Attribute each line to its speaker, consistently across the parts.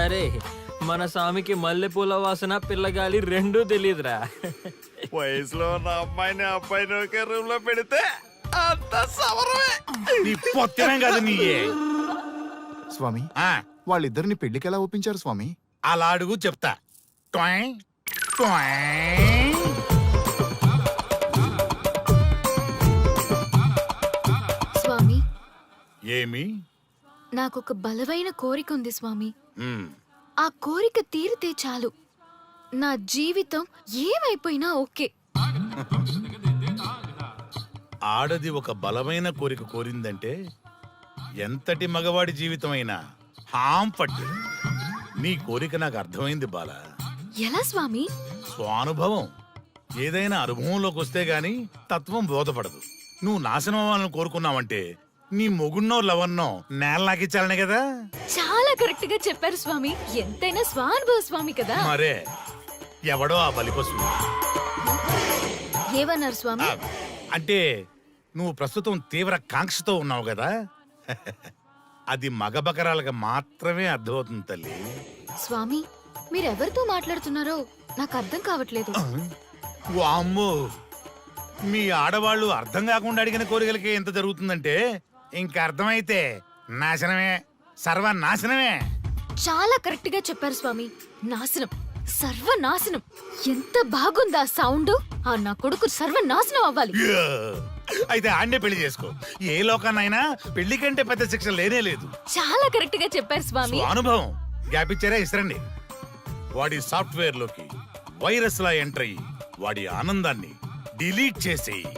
Speaker 1: అరే మన స్వామికి మల్లెపూల వాసన పిల్లగాలి రెండూ తెలియదురా.
Speaker 2: వయసులో ఉన్న అమ్మాయిని అబ్బాయిని ఒకే రూమ్ లో పెడితే అంత సవరమే.
Speaker 3: నీ పొత్తమే కాదు నీయే.
Speaker 4: స్వామి
Speaker 3: ఆ,
Speaker 4: వాళ్ళిద్దరిని పెళ్లికి ఎలా ఒప్పించారు స్వామి?
Speaker 3: అలా అడుగు చెప్తా. టొయ్, టొయ్.
Speaker 5: స్వామి,
Speaker 3: ఏమి?
Speaker 5: నాకొక బలమైన కోరిక ఉంది స్వామి.
Speaker 3: ఉమ్,
Speaker 5: ఆ కోరిక తీరితే చాలు, నా జీవితం ఏమైపోయినా ఓకే.
Speaker 3: ఆడది ఒక బలమైన కోరిక కోరిందంటే ఎంతటి మగవాడి జీవితమైనా హాంపట్టు. నీ కోరిక నాకు అర్థమైంది బాల.
Speaker 5: ఎలా స్వామి?
Speaker 3: స్వానుభవం. ఏదైనా అనుభవంలోకి వస్తే గాని తత్వం బోధపడదు. నువ్వు నాశనం అవ్వాలని కోరుకున్నావంటే నీ మొగున్నో లవన్నో నేల నాకిచ్చాలనే కదా.
Speaker 5: చాలా కరెక్ట్ గా చెప్పారు స్వామి. ఎంతైనా స్వానుభవ స్వామి కదా.
Speaker 3: మరే ఎవడో ఆ బలిపశు.
Speaker 5: ఏమన్నారు స్వామి?
Speaker 3: అంటే నువ్వు ప్రస్తుతం తీవ్ర కాంక్షతో ఉన్నావు కదా. అది మగ బకరాలకు మాత్రమే అర్థమవుతుంది తల్లి.
Speaker 5: స్వామి, మీరెవరితో మాట్లాడుతున్నారో నాకు అర్థం కావట్లేదు.
Speaker 3: వామ్మో, మీ ఆడవాళ్ళు అర్థం కాకుండా అడిగిన కోరికలకి ఎంత జరుగుతుందంటే ఇంకా అర్థమైతే నాశనమే, సర్వనాశనమే.
Speaker 5: చాలా కరెక్ట్ గా చెప్పారు స్వామి. నాశనం, సర్వనాశనం. ఎంత బాగుందా సౌండ్? ఆ నా కొడుకు సర్వనాశనం అవ్వాలి.
Speaker 3: యా! అయితే ఆన్నే పెళ్లి చేసుకో. ఏ లోకాన్నైనా పెళ్లి కంటే పెద్ద శిక్ష లేనే లేదు.
Speaker 5: చాలా కరెక్ట్ గా చెప్పారు స్వామి.
Speaker 3: అనుభవం. గ్యాప్ ఇచ్చారా? ఇస్తారండి. వాడి సాఫ్ట్వేర్ లోకి వైరస్ లా ఎంటర్ అయ్యి వాడి ఆనందాన్ని డిలీట్ చేసేయి.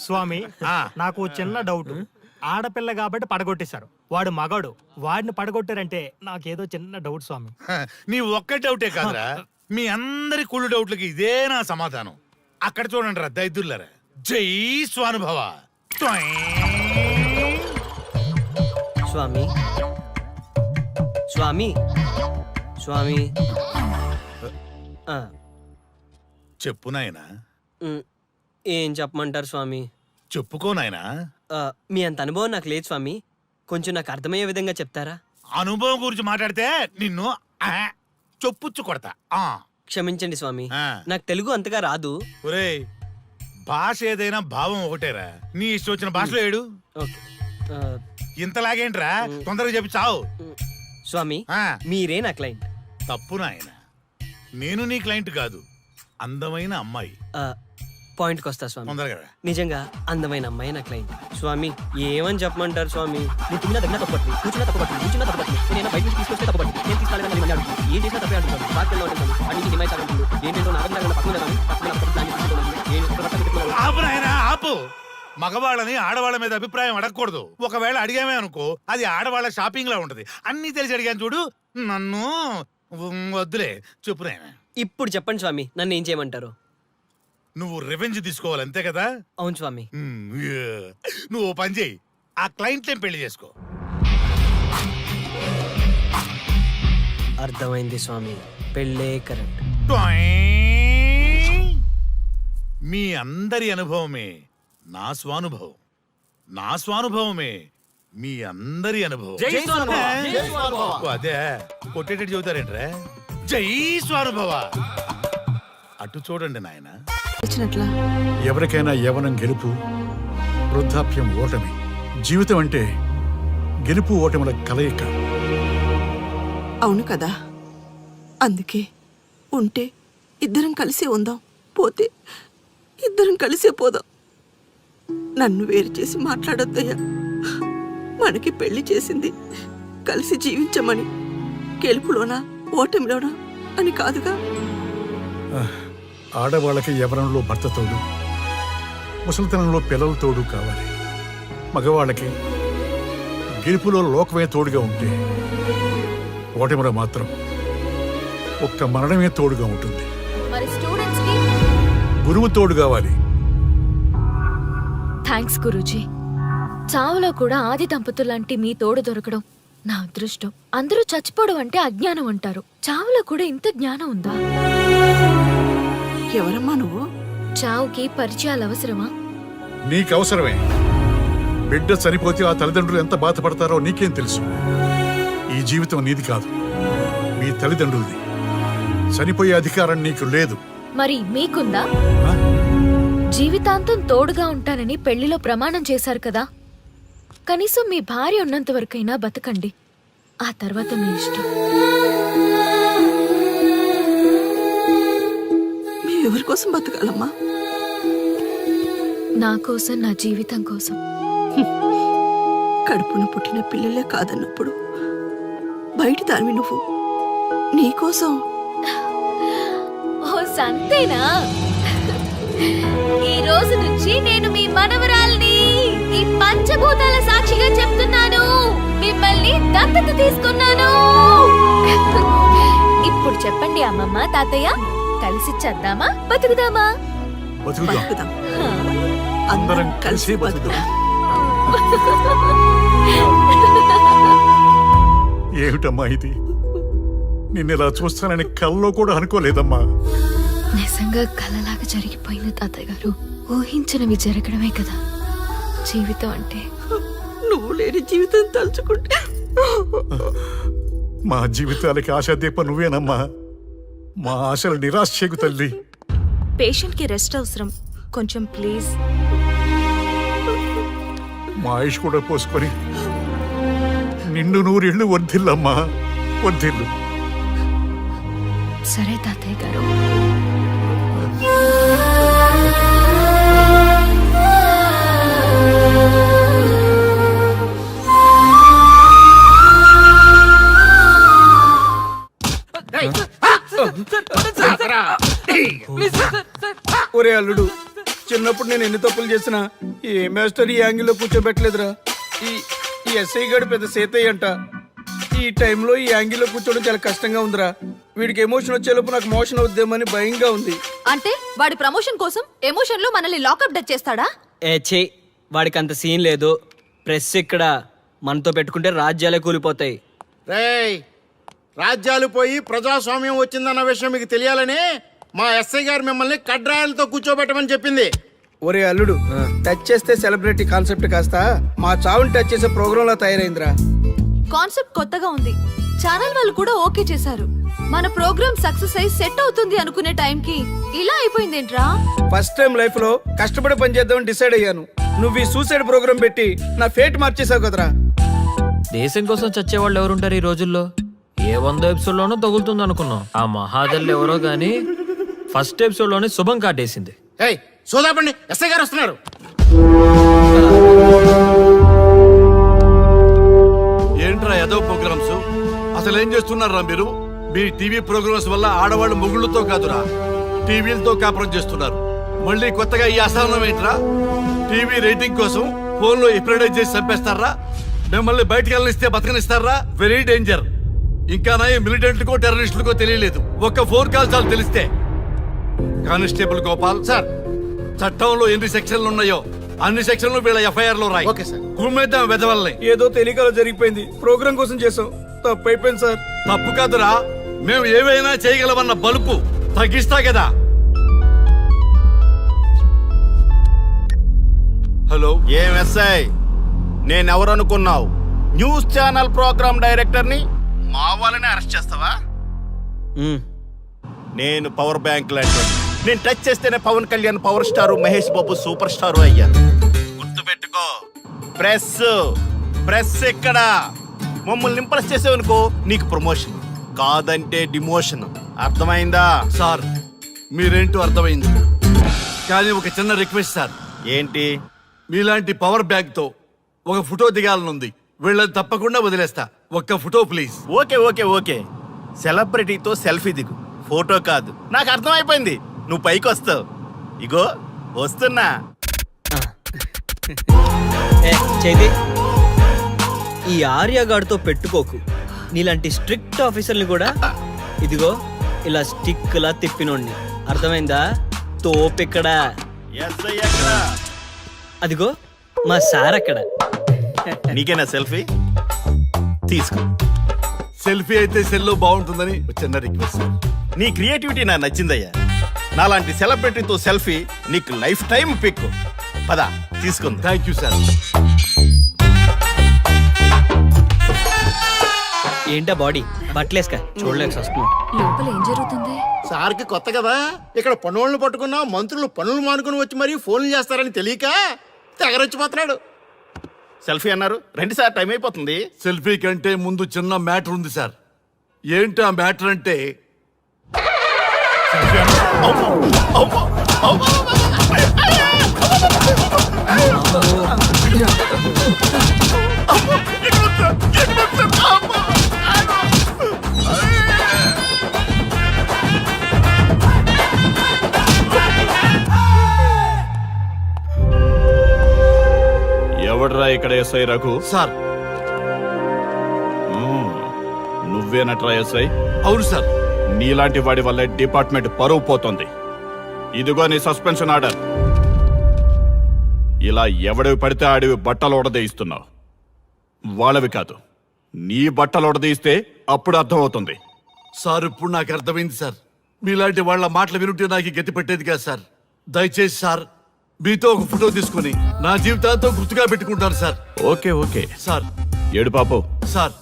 Speaker 6: స్వామి,
Speaker 3: ఆ,
Speaker 6: నాకు చిన్న డౌట్. ఆడపిల్ల కాబట్టి పడగొట్టేశారు, వాడు మగాడు, వాడిని పడగొట్టారంటే నాకేదో చిన్న డౌట్ స్వామి.
Speaker 3: నీ ఒక్క డౌటే కాదురా, మీ అందరి కుళ్ళు డౌట్లకి ఇదే నా సమాధానం. అక్కడ చూడండి రా దైదుర్లరా. జై స్వానుభవ.
Speaker 1: స్వామి స్వామి స్వామి ఆ,
Speaker 3: చెప్పు నాయనా.
Speaker 1: ఉమ్, ఏం చెప్పమంటారు స్వామి?
Speaker 3: చెప్పుకో నాయనా.
Speaker 1: మీ అంత అనుభవం నాకు లేదు స్వామి. కొంచెం నాకు అర్థమయ్యే విధంగా చెప్తారా?
Speaker 3: అనుభవం గురించి మాట్లాడితే నిన్ను చొప్పుచ్చు కొడతా.
Speaker 1: క్షమించండి స్వామి,
Speaker 3: ఆ.
Speaker 1: నాకు తెలుగు అంతగా రాదు.
Speaker 3: ఒరేయ్, భాష ఏదైనా భావం ఒకటేరా. నీ ఇష్టం వచ్చిన భాషలో ఏడు.
Speaker 1: ఓకే. ఆ,
Speaker 3: ఇంతలాగేంట్రా, తొందరగా చెప్పి చావు.
Speaker 1: స్వామి,
Speaker 3: ఆ,
Speaker 1: మీరే నా క్లయింట్.
Speaker 3: తప్పు నాయన. నేను నీ క్లయింట్ కాదు, అందమైన అమ్మాయి.
Speaker 1: పాయింట్కి వస్తా స్వామి.
Speaker 3: తొందరగా రా.
Speaker 1: నిజంగా అందమైన అమ్మాయి నా క్లయింట్. స్వామి, ఏమని చెప్పమంటారు స్వామి? నేను తిన్నా దగ్గర తప్పట్లేదు, కూర్చున్నా తప్పట్లేదు, కూర్చున్నా తప్పట్లేదు, నేను బయట నుంచి తీసుకొస్తే తప్పట్లేదు, నేను తీసుకురాలేదని మళ్ళీ అడుగుతాను. ఏం చేసినా తప్పే అడుగుతాను. బాగా ఉంటాను, అన్ని హిమాయి తాగుతుంది, ఏంటంటే నాగరికంగా పక్కన
Speaker 3: ఆపు నాయనా, ఆపు. మగవాళ్ళని ఆడవాళ్ళ మీద అభిప్రాయం అడగకూడదు. ఒకవేళ అడిగామే అనుకో, అది ఆడవాళ్ళ షాపింగ్ లా ఉంటది. అన్ని తెలిసి అడిగాను చూడు, నన్ను వద్దులే. చెప్పు నాయనా.
Speaker 1: ఇప్పుడు చెప్పండి స్వామి, నన్ను ఏం చేయమంటారు?
Speaker 3: నువ్వు రివెంజ్ తీసుకోవాలి, అంతే కదా?
Speaker 1: అవును స్వామి.
Speaker 3: నువ్వు ఓ పని చేయి, ఆ క్లయింట్లే పెళ్లి చేసుకో.
Speaker 1: అర్థమైంది స్వామి, పెళ్ళే కరెక్ట్.
Speaker 3: మీ అందరి అనుభవమే నా స్వానుభవం, నా స్వానుభవమే మీ అందరి అనుభవం. అదే కొట్టేటట్టు చెబుతారేంట్రా? జై స్వానుభవ. అటు చూడండి నాయన.
Speaker 7: ఎవరికైనా యవ్వనం గెలుపు, వృద్ధాప్యం ఓటమి. జీవితం అంటే గెలుపు ఓటముల కలయిక.
Speaker 8: అవును కదా, అందుకే ఉంటే ఇద్దరం కలిసే ఉందాం, పోతే ఇద్దరం కలిసే పోదాం. నన్ను వేరు చేసి మాట్లాడొద్దయ్యా. మనకి పెళ్లి చేసింది కలిసి జీవించమని, గెలుపులోనా ఓటమిలోనా అని కాదుగా.
Speaker 7: ఆడవాళ్ళకి యవ్వనంలో భర్త తోడు, ముసలితనంలో పిల్లల తోడు కావాలి. మగవాళ్ళకి గెలుపులో లోకమే తోడుగా ఉంటే, ఓటమిలో మాత్రం ఒక్క మరణమే తోడుగా ఉంటుంది.
Speaker 5: మరి స్టూడెంట్స్ కి
Speaker 7: గురువు తోడు కావాలి.
Speaker 5: థ్యాంక్స్ గురూజీ. చావులో కూడా ఆది దంపతులాంటి మీ తోడు దొరకడం నా అదృష్టం. అందరూ చచ్చిపోవడం అంటే అజ్ఞానం అంటారు, చావులో కూడా ఇంత జ్ఞానం ఉందా?
Speaker 8: ఎవరమ్మా నువ్వు?
Speaker 5: చావుకి పరిచయాలు అవసరమా?
Speaker 7: నీకవసరమే. బిడ్డ చనిపోతే ఆ తల్లిదండ్రులు ఎంత బాధపడతారో నీకేం తెలుసు? ఈ జీవితం నీది కాదు, మీ తల్లిదండ్రులది. చనిపోయే అధికారం నీకు లేదు.
Speaker 5: మరి మీకుందా?
Speaker 7: ఆ?
Speaker 5: జీవితాంతం తోడుగా ఉంటానని పెళ్లిలో ప్రమాణం చేశారు కదా, కనీసం మీ భార్య ఉన్నంత వరకైనా బతకండి. ఆ తర్వాత మీ ఇష్టం.
Speaker 8: మేము ఎవరి కోసం బతకాలమ్మా?
Speaker 5: నా కోసం, నా జీవితం కోసం.
Speaker 8: కడుపున పుట్టిన పిల్లలే కాదన్నప్పుడు బయటి దానివి నువ్వు నీకోసం.
Speaker 5: ఓ సంతేనా? ఈ రోజు నుంచి నేను మీ మనవరాల్ని. ఈ పంచభూతాల సాక్షిగా చెప్తున్నాను, మిమ్మల్ని దత్తత తీసుకున్నాను. ఇప్పుడు చెప్పండి అమ్మమ్మ, తాతయ్య, కలిసి చేద్దామా, బతుకుదామా?
Speaker 7: బతుకుదాం.
Speaker 8: బతుకుదాం.
Speaker 7: అందరం కలిసి బతుకుదాం. ఏమిటమ్మా ఇది? నిన్నెలా చూస్తానని కల్లో కూడా అనుకోలేదమ్మా.
Speaker 5: నిజంగా కలలాగా జరిగిపోయింది తాతయ్య గారు. ఊహించినవి జరగడమే కదా జీవితం అంటే.
Speaker 8: నువ్వు లేని జీవితం తలుచుకుంటే
Speaker 7: మా జీవితాలకి ఆశాదీప నువ్వేనమ్మా. మా ఆశలు నిరాశ చేయకు తల్లి.
Speaker 9: పేషెంట్ కి రెస్ట్ అవసరం, కొంచెం ప్లీజ్.
Speaker 7: మా ఆయుష్ కూడా పోసుకొని నిండు నూరిళ్ళు వర్ధిల్లమ్మా, వర్ధిల్లు.
Speaker 5: సరే తాతయ్య గారు.
Speaker 1: ఒరే అల్లుడు, చిన్నప్పుడు నేను ఎన్ని తప్పులు చేసినా ఏ మాస్టర్ ఈ యాంగిల్లో కూర్చోబెట్టలేదురా. ఈ ఎస్ఐ గడు పెద్ద సేతయ్య అంట. ఈ టైంలో ఈ యాంగిల్లో కూర్చోవడం చాలా కష్టంగా ఉందిరా. వీడికి ఎమోషన్ వచ్చేలోపు నాకు మోషన్ అవుద్దేమని భయంగా ఉంది.
Speaker 9: అంటే వాడి ప్రమోషన్ కోసం ఎమోషన్ లో మనల్ని లాకప్ డెత్ చేస్తాడా?
Speaker 1: ఛీ, వాడికి అంత సీన్ లేదు. ప్రెస్ ఇక్కడ మనతో పెట్టుకుంటే రాజ్యాలే కూలిపోతాయి.
Speaker 10: రేయ్, రాజ్యాలు పోయి ప్రజాస్వామ్యం వచ్చిందన్న విషయం మీకు తెలియాలని మా ఎస్ఐ గారు మిమ్మల్ని కడ్రాయలతో కూర్చోబెట్టమని చెప్పింది.
Speaker 1: ఒరే అల్లుడు, టచ్ చేస్తే సెలబ్రిటీ కాన్సెప్ట్ కాస్త మా చావుని టచ్ చేసే ప్రోగ్రామ్ లా తయారైందిరా.
Speaker 9: కాన్సెప్ట్ కొత్తగా ఉంది, ఛానల్ వాళ్ళు కూడా ఓకే చేశారు. మన ప్రోగ్రామ్ సక్సెస్ అయి సెట్ అవుతుంది అనుకునే టైంకి ఇలా అయిపోయిందేంట్రా?
Speaker 1: ఫస్ట్ టైం లైఫ్ లో కష్టపడి పని చేద్దామని డిసైడ్ అయ్యాను. నువ్వు ఈ సూసైడ్ ప్రోగ్రామ్ పెట్టి నా ఫేట్ మార్చేసావు కదరా.
Speaker 11: దేశం కోసం చచ్చేవాళ్ళు ఎవరుంటారు ఈ రోజుల్లో? ఏ 100 ఎపిసోడ్ లోనో తగులుతుంది అనుకున్నాం. ఆ మహాదల్ ఎవరో గానీ ఫస్ట్ ఎపిసోడ్ లోనే శుభం కాటేసింది.
Speaker 10: ఏయ్, సోదాపండి, ఎస్ఐ గారు వస్తున్నారు.
Speaker 2: ఏంట్రా ఏదో ప్రోగ్రామ్స్? అసలు ఏం చేస్తున్నారా మీరు? మీ టీవీ ప్రోగ్రామ్స్ వల్ల ఆడవాళ్ళు మొగుళ్ళతో కాదురా, టీవీలతో కాపురం చేస్తున్నారు. మళ్ళీ కొత్తగా ఈ అసహనం ఏంట్రా? టీవీ రేటింగ్ కోసం ఫోన్లో ఎప్రిడైజ్ చేసి చంపేస్తారా? మిమ్మల్ని బయటకు వెళ్ళనిస్తే బతకనిస్తారా? Very danger. ఇంకా నా మిలిటెంట్లకో టెర్రరిస్టులకో తెలియలేదు, ఒక్క ఫోన్ కాల్ చాలు తెలిస్తే. కానిస్టేబుల్ గోపాల్
Speaker 10: సార్,
Speaker 2: చట్టంలో ఎన్ని సెక్షన్లు ఉన్నాయో అన్ని సెక్షన్లు వీళ్ళ ఎఫ్ఐఆర్ లో రాయి.
Speaker 10: Okay sir.
Speaker 2: కుమ్మేద్దాం వెదవల్ని.
Speaker 1: ఏదో తెలియకలో జరిగిపోయింది, ప్రోగ్రామ్ కోసం చేసాం, తప్పు అయిపోయింది సార్.
Speaker 2: తప్పు కాదురా, మేము ఏవైనా చేయగలమన్న బలుపు తగ్గిస్తా కదా. హలో,
Speaker 10: ఏం ఎస్ఐ, నేనెవరు అనుకున్నావు? న్యూస్ ఛానల్ ప్రోగ్రామ్ డైరెక్టర్ని. మా వాళ్ళని అరెస్ట్ చేస్తావా? నేను పవర్ బ్యాంక్ లాంటి. నేను టచ్ చేస్తేనే Pawan Kalyan power star, Mahesh Babu super star అయ్యారు. గుర్తుపెట్టుకో, ప్రెస్ ఇక్కడ మమ్మల్ని ఇంప్రెస్ చేసేవనుకో నీకు ప్రమోషన్, కాదంటే డిమోషన్. అర్థమైందా?
Speaker 2: సార్ మీరేంటో అర్థమైంది, కానీ ఒక చిన్న రిక్వెస్ట్ సార్.
Speaker 10: ఏంటి?
Speaker 2: మీలాంటి పవర్ బ్యాంక్ తో ఒక ఫోటో దిగాలనుంది. వీళ్ళని తప్పకుండా వదిలేస్తా, ఒక్క photo please.
Speaker 10: Okay okay okay, సెలబ్రిటీతో సెల్ఫీ దిగు, ఫోటో కాదు. నాకు అర్థమైపోయింది, నువ్వు పైకి వస్తావు. ఇగో వస్తున్నా.
Speaker 1: చైతి, ఈ ఆర్యగాడితో పెట్టుకోకు. నీలాంటి స్ట్రిక్ట్ ఆఫీసర్ని కూడా ఇదిగో ఇలా స్టిక్ లా తిప్పినోడిని. అర్థమైందా? తోపెక్కడ?
Speaker 10: ఎస్ఐ ఎక్కడ?
Speaker 1: అదిగో మా సార్ అక్కడ.
Speaker 10: నీకేనా సెల్ఫీ? తీసుకో.
Speaker 2: సెల్ఫీ అయితే సెల్లో బాగుంటుందని ఒక చిన్న రిక్వెస్ట్ సార్.
Speaker 10: నీ క్రియేటివిటీ నాకు నచ్చిందయ్యా. నాలాంటి సెలబ్రిటీతో సెల్ఫీ నీకు లైఫ్ టైం పిక్. పద తీసుకుందా.
Speaker 2: Thank you sir.
Speaker 1: ఏంటా బాడీ బట్టలేసుక చూడలేక వస్తున్నాం.
Speaker 5: లోపల ఏం జరుగుతుంది?
Speaker 10: సార్కి కొత్త కదా, ఇక్కడ పనులను పట్టుకున్నా మంత్రులు పనులు మానుకుని వచ్చి మరీ ఫోన్లు చేస్తారని తెలియక తెగరొచ్చిపోతున్నాడు. సెల్ఫీ అన్నారు, రండి సార్, టైం అయిపోతుంది.
Speaker 2: సెల్ఫీ కంటే ముందు చిన్న మ్యాటర్ ఉంది సార్. ఏంటి ఆ మ్యాటర్ అంటే
Speaker 12: ఎవడ్రా ఇక్కడ ఎస్ఐ రఘు?
Speaker 2: సార్.
Speaker 12: నువ్వేనట్రా ఎస్ఐ?
Speaker 2: అవును సార్.
Speaker 12: నీలాంటి వాడి వల్ల డిపార్ట్మెంట్ పరువు పోతుంది. ఇదిగో నీ సస్పెన్షన్ ఆర్డర్. ఇలా ఎవడివి పడితే ఆడివి బట్టలు ఉడదీయిస్తున్నావు. వాళ్ళవి కాదు, నీ బట్టలు ఉడదీయిస్తే అప్పుడు అర్థమవుతుంది.
Speaker 2: సార్ ఇప్పుడు నాకు అర్థమైంది సార్. మీలాంటి వాళ్ళ మాటలు వినుంటే నాకు గతి పెట్టేది కాదు సార్. దయచేసి సార్ మీతో ఒక ఫోటో తీసుకుని నా జీవితాంతో గుర్తుగా పెట్టుకుంటాను సార్.
Speaker 12: Okay okay
Speaker 2: sir.
Speaker 12: ఏడు పాపు
Speaker 2: సార్.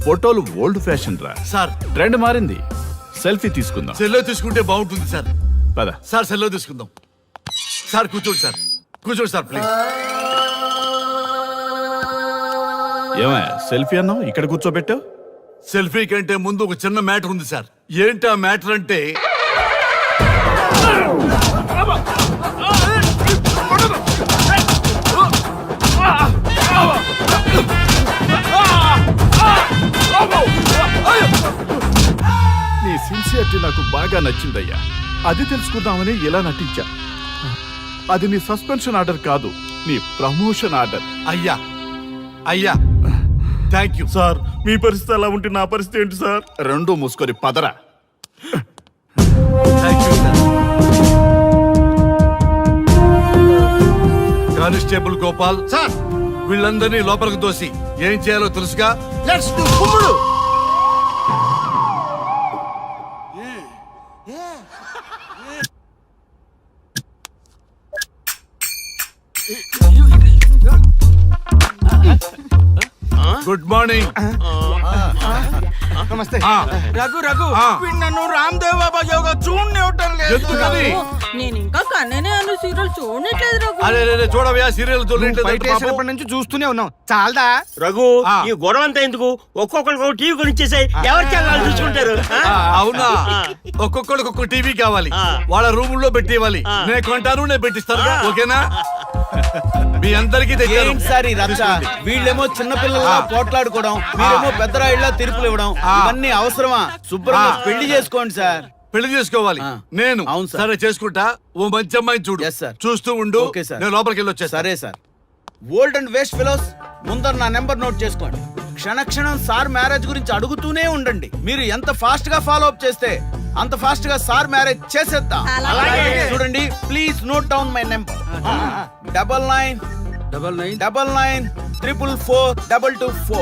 Speaker 12: ఫోటోలు ఓల్డ్ ఫ్యాషన్ రా
Speaker 2: సార్.
Speaker 12: ట్రెండ్ మారింది. సెల్ఫీ తీసుకుందాం.
Speaker 2: సెల్లో తీసుకుంటే బాగుంటుంది సార్.
Speaker 12: పద
Speaker 2: సార్ సెల్లో తీసుకుందాం. సార్ కూర్చోండి సార్, కూర్చోండి సార్ ప్లీజ్.
Speaker 12: ఏమయ్య సెల్ఫీ అన్నావు, ఇక్కడ కూర్చోబెట్టావు?
Speaker 2: సెల్ఫీ కంటే ముందు ఒక చిన్న మ్యాటర్ ఉంది సార్. ఏంటి ఆ మ్యాటర్ అంటే
Speaker 12: నీ సిన్సియారిటీ నాకు బాగా నచ్చిందయ్యా. అది తెలుసుకుందామని ఇలా నటించా. అది నీ సస్పెన్షన్ ఆర్డర్ కాదు, నీ ప్రమోషన్ ఆర్డర్.
Speaker 2: అయ్యా అయ్యా థ్యాంక్ యూ
Speaker 12: సార్. మీ పరిస్థితి అలా ఉంటే నా పరిస్థితి ఏంటి సార్? రెండు మూసుకొని పదరా.
Speaker 2: Thank you sir. Constable Gopal
Speaker 10: sir,
Speaker 2: వీళ్ళందరినీ లోపలికి తోసి ఏం చేయాలో తెలుసుగా.
Speaker 10: లెట్స్ డు కుమ్ముడు.
Speaker 2: Good morning.
Speaker 10: నమస్తే.
Speaker 8: రఘు రఘు
Speaker 2: ఆ.
Speaker 8: వీడు నన్ను రామ్దేవ్ బాబా యోగా చూడనివ్వటం లేదు.
Speaker 2: ఎందుకని?
Speaker 8: నేను ఇంకా కన్ననే అను సీరియల్ చూడట్లేదు రఘు.
Speaker 2: అరే రే, చూడవయ్యా సీరియల్
Speaker 10: నుంచి చూస్తూనే ఉన్నాం. చాలదా
Speaker 1: రఘు
Speaker 2: ఆ.
Speaker 1: ఈ గొడవ అంతా ఎందుకు? ఒక్కొక్కరికి ఒక టీవీ కొనిచ్చేసాయి, ఎవరికి వాళ్ళు చూసుకుంటారు.
Speaker 2: అవునా? ఒక్కొక్కడికి ఒక్కొక్క టీవీ కావాలి,
Speaker 1: ఆ.
Speaker 2: వాళ్ళ రూముల్లో పెట్టి ఇవ్వాలి. నేను కొంటాను, నేను పెట్టిస్తాను. ఓకేనా? మీ అందరికీ తెచ్చాను.
Speaker 10: వీళ్ళేమో చిన్న పిల్లల్లా పోట్లాడుకోవడం, మీరేమో పెద్దరాయిళ్ళ తీర్పులు ఇవ్వడం, ఇవన్నీ అవసరమా? శుభ్రంగా పెళ్లి చేసుకోండి సార్.
Speaker 2: పెళ్లి చేసుకోవాలి నేను.
Speaker 10: అవును సార్.
Speaker 2: సరే చేసుకుంటా. ఓ మంచి అమ్మాయిని చూడు.
Speaker 10: Yes, sir.
Speaker 2: చూస్తూ ఉండు.
Speaker 10: Okay, sir.
Speaker 2: నేను లోపలికి వెళ్ళి వచ్చేస్తా.
Speaker 10: సరే sir. Old and waste fellows, ముందర నా నెంబర్ నోట్ చేసుకోండి. క్షణక్షణం సార్ మ్యారేజ్ గురించి అడుగుతూనే ఉండండి. మీరు ఎంత ఫాస్ట్ గా ఫాలో అప్ చేస్తే అంత ఫాస్ట్ గా సార్ మ్యారేజ్ చేసేద్దాం. చూడండి, please note down my number. 9999442224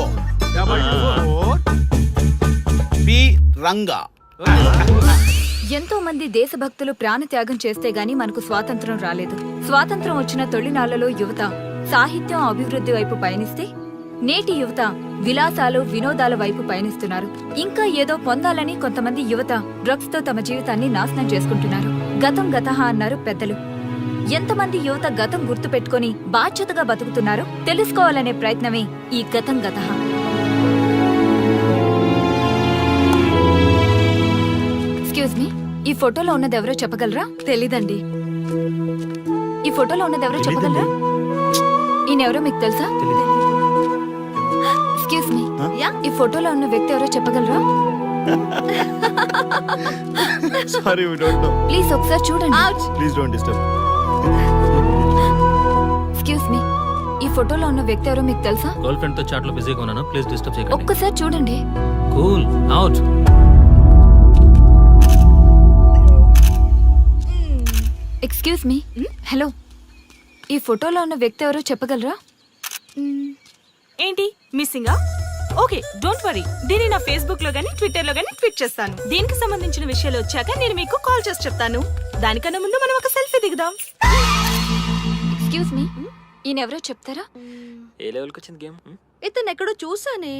Speaker 10: B Ranga.
Speaker 5: ఎంతో మంది దేశభక్తులు ప్రాణత్యాగం చేస్తే గాని మనకు స్వాతంత్రం రాలేదు. స్వాతంత్రం వచ్చిన తొలినాళ్లలో యువత సాహిత్యం అభివృద్ధి వైపు పయనిస్తే నేటి యువత విలాసాలు వినోదాల వైపు పయనిస్తున్నారు. ఇంకా ఏదో పొందాలని కొంతమంది యువత డ్రగ్స్ తో తమ జీవితాన్ని నాశనం చేసుకుంటున్నారు. గతం గతహ అన్నారు పెద్దలు. ఎంతమంది యువత గతం గుర్తు పెట్టుకుని బాధ్యతగా బతుకుతున్నారో తెలుసుకోవాలనే ప్రయత్నమే ఈ గతం గతహ. ఎక్స్క్యూజ్ మీ, ఈ ఫోటోలో ఉన్నది ఎవరో చెప్పగలరా? తెలీదండి. ఈ ఫోటోలో ఉన్నది ఎవరో చెప్పగలరా? ఈయనెవరో మీకు తెలుసా? ఎక్స్క్యూజ్ మీ, ఈ ఫోటోలో ఉన్న వ్యక్తి ఎవరో చెప్పగలరా?
Speaker 12: Sorry, we don't know.
Speaker 5: Please ఒకసారి చూడండి.
Speaker 12: Please don't disturb.
Speaker 5: Excuse me, ఈ ఫోటోలో ఉన్న వ్యక్తి ఎవరో మీకు తెలుసా?
Speaker 11: గర్ల్ ఫ్రెండ్ తో చాట్ లో బిజీగా ఉన్నాను, ప్లీజ్ డిస్టర్బ్ చేయకండి.
Speaker 5: ఒక్కసారి చూడండి.
Speaker 11: Cool out.
Speaker 5: Excuse me, hello, ఈ ఫోటోలో ఉన్న వ్యక్తి ఎవరో చెప్పగలరా?
Speaker 9: ఏంటి మిస్సింగా? Okay, don't worry. దీన్ని నా ఫేస్బుక్ లో గానీ ట్విట్టర్ లో గానీ ట్వీట్ చేస్తాను. దీనికి సంబంధించిన విషయాలు వచ్చాక నేను మీకు కాల్ చేసి చెప్తాను. దానికన్నా ముందు మనం ఒక సెల్ఫీ దిగుదాం.
Speaker 5: ఎక్స్క్యూజ్ మీ ఈయనెవరో చెప్తారా?
Speaker 11: ఏ లెవెల్కి వచ్చింది గేమ్?
Speaker 9: ఇతను ఎక్కడో చూసానే.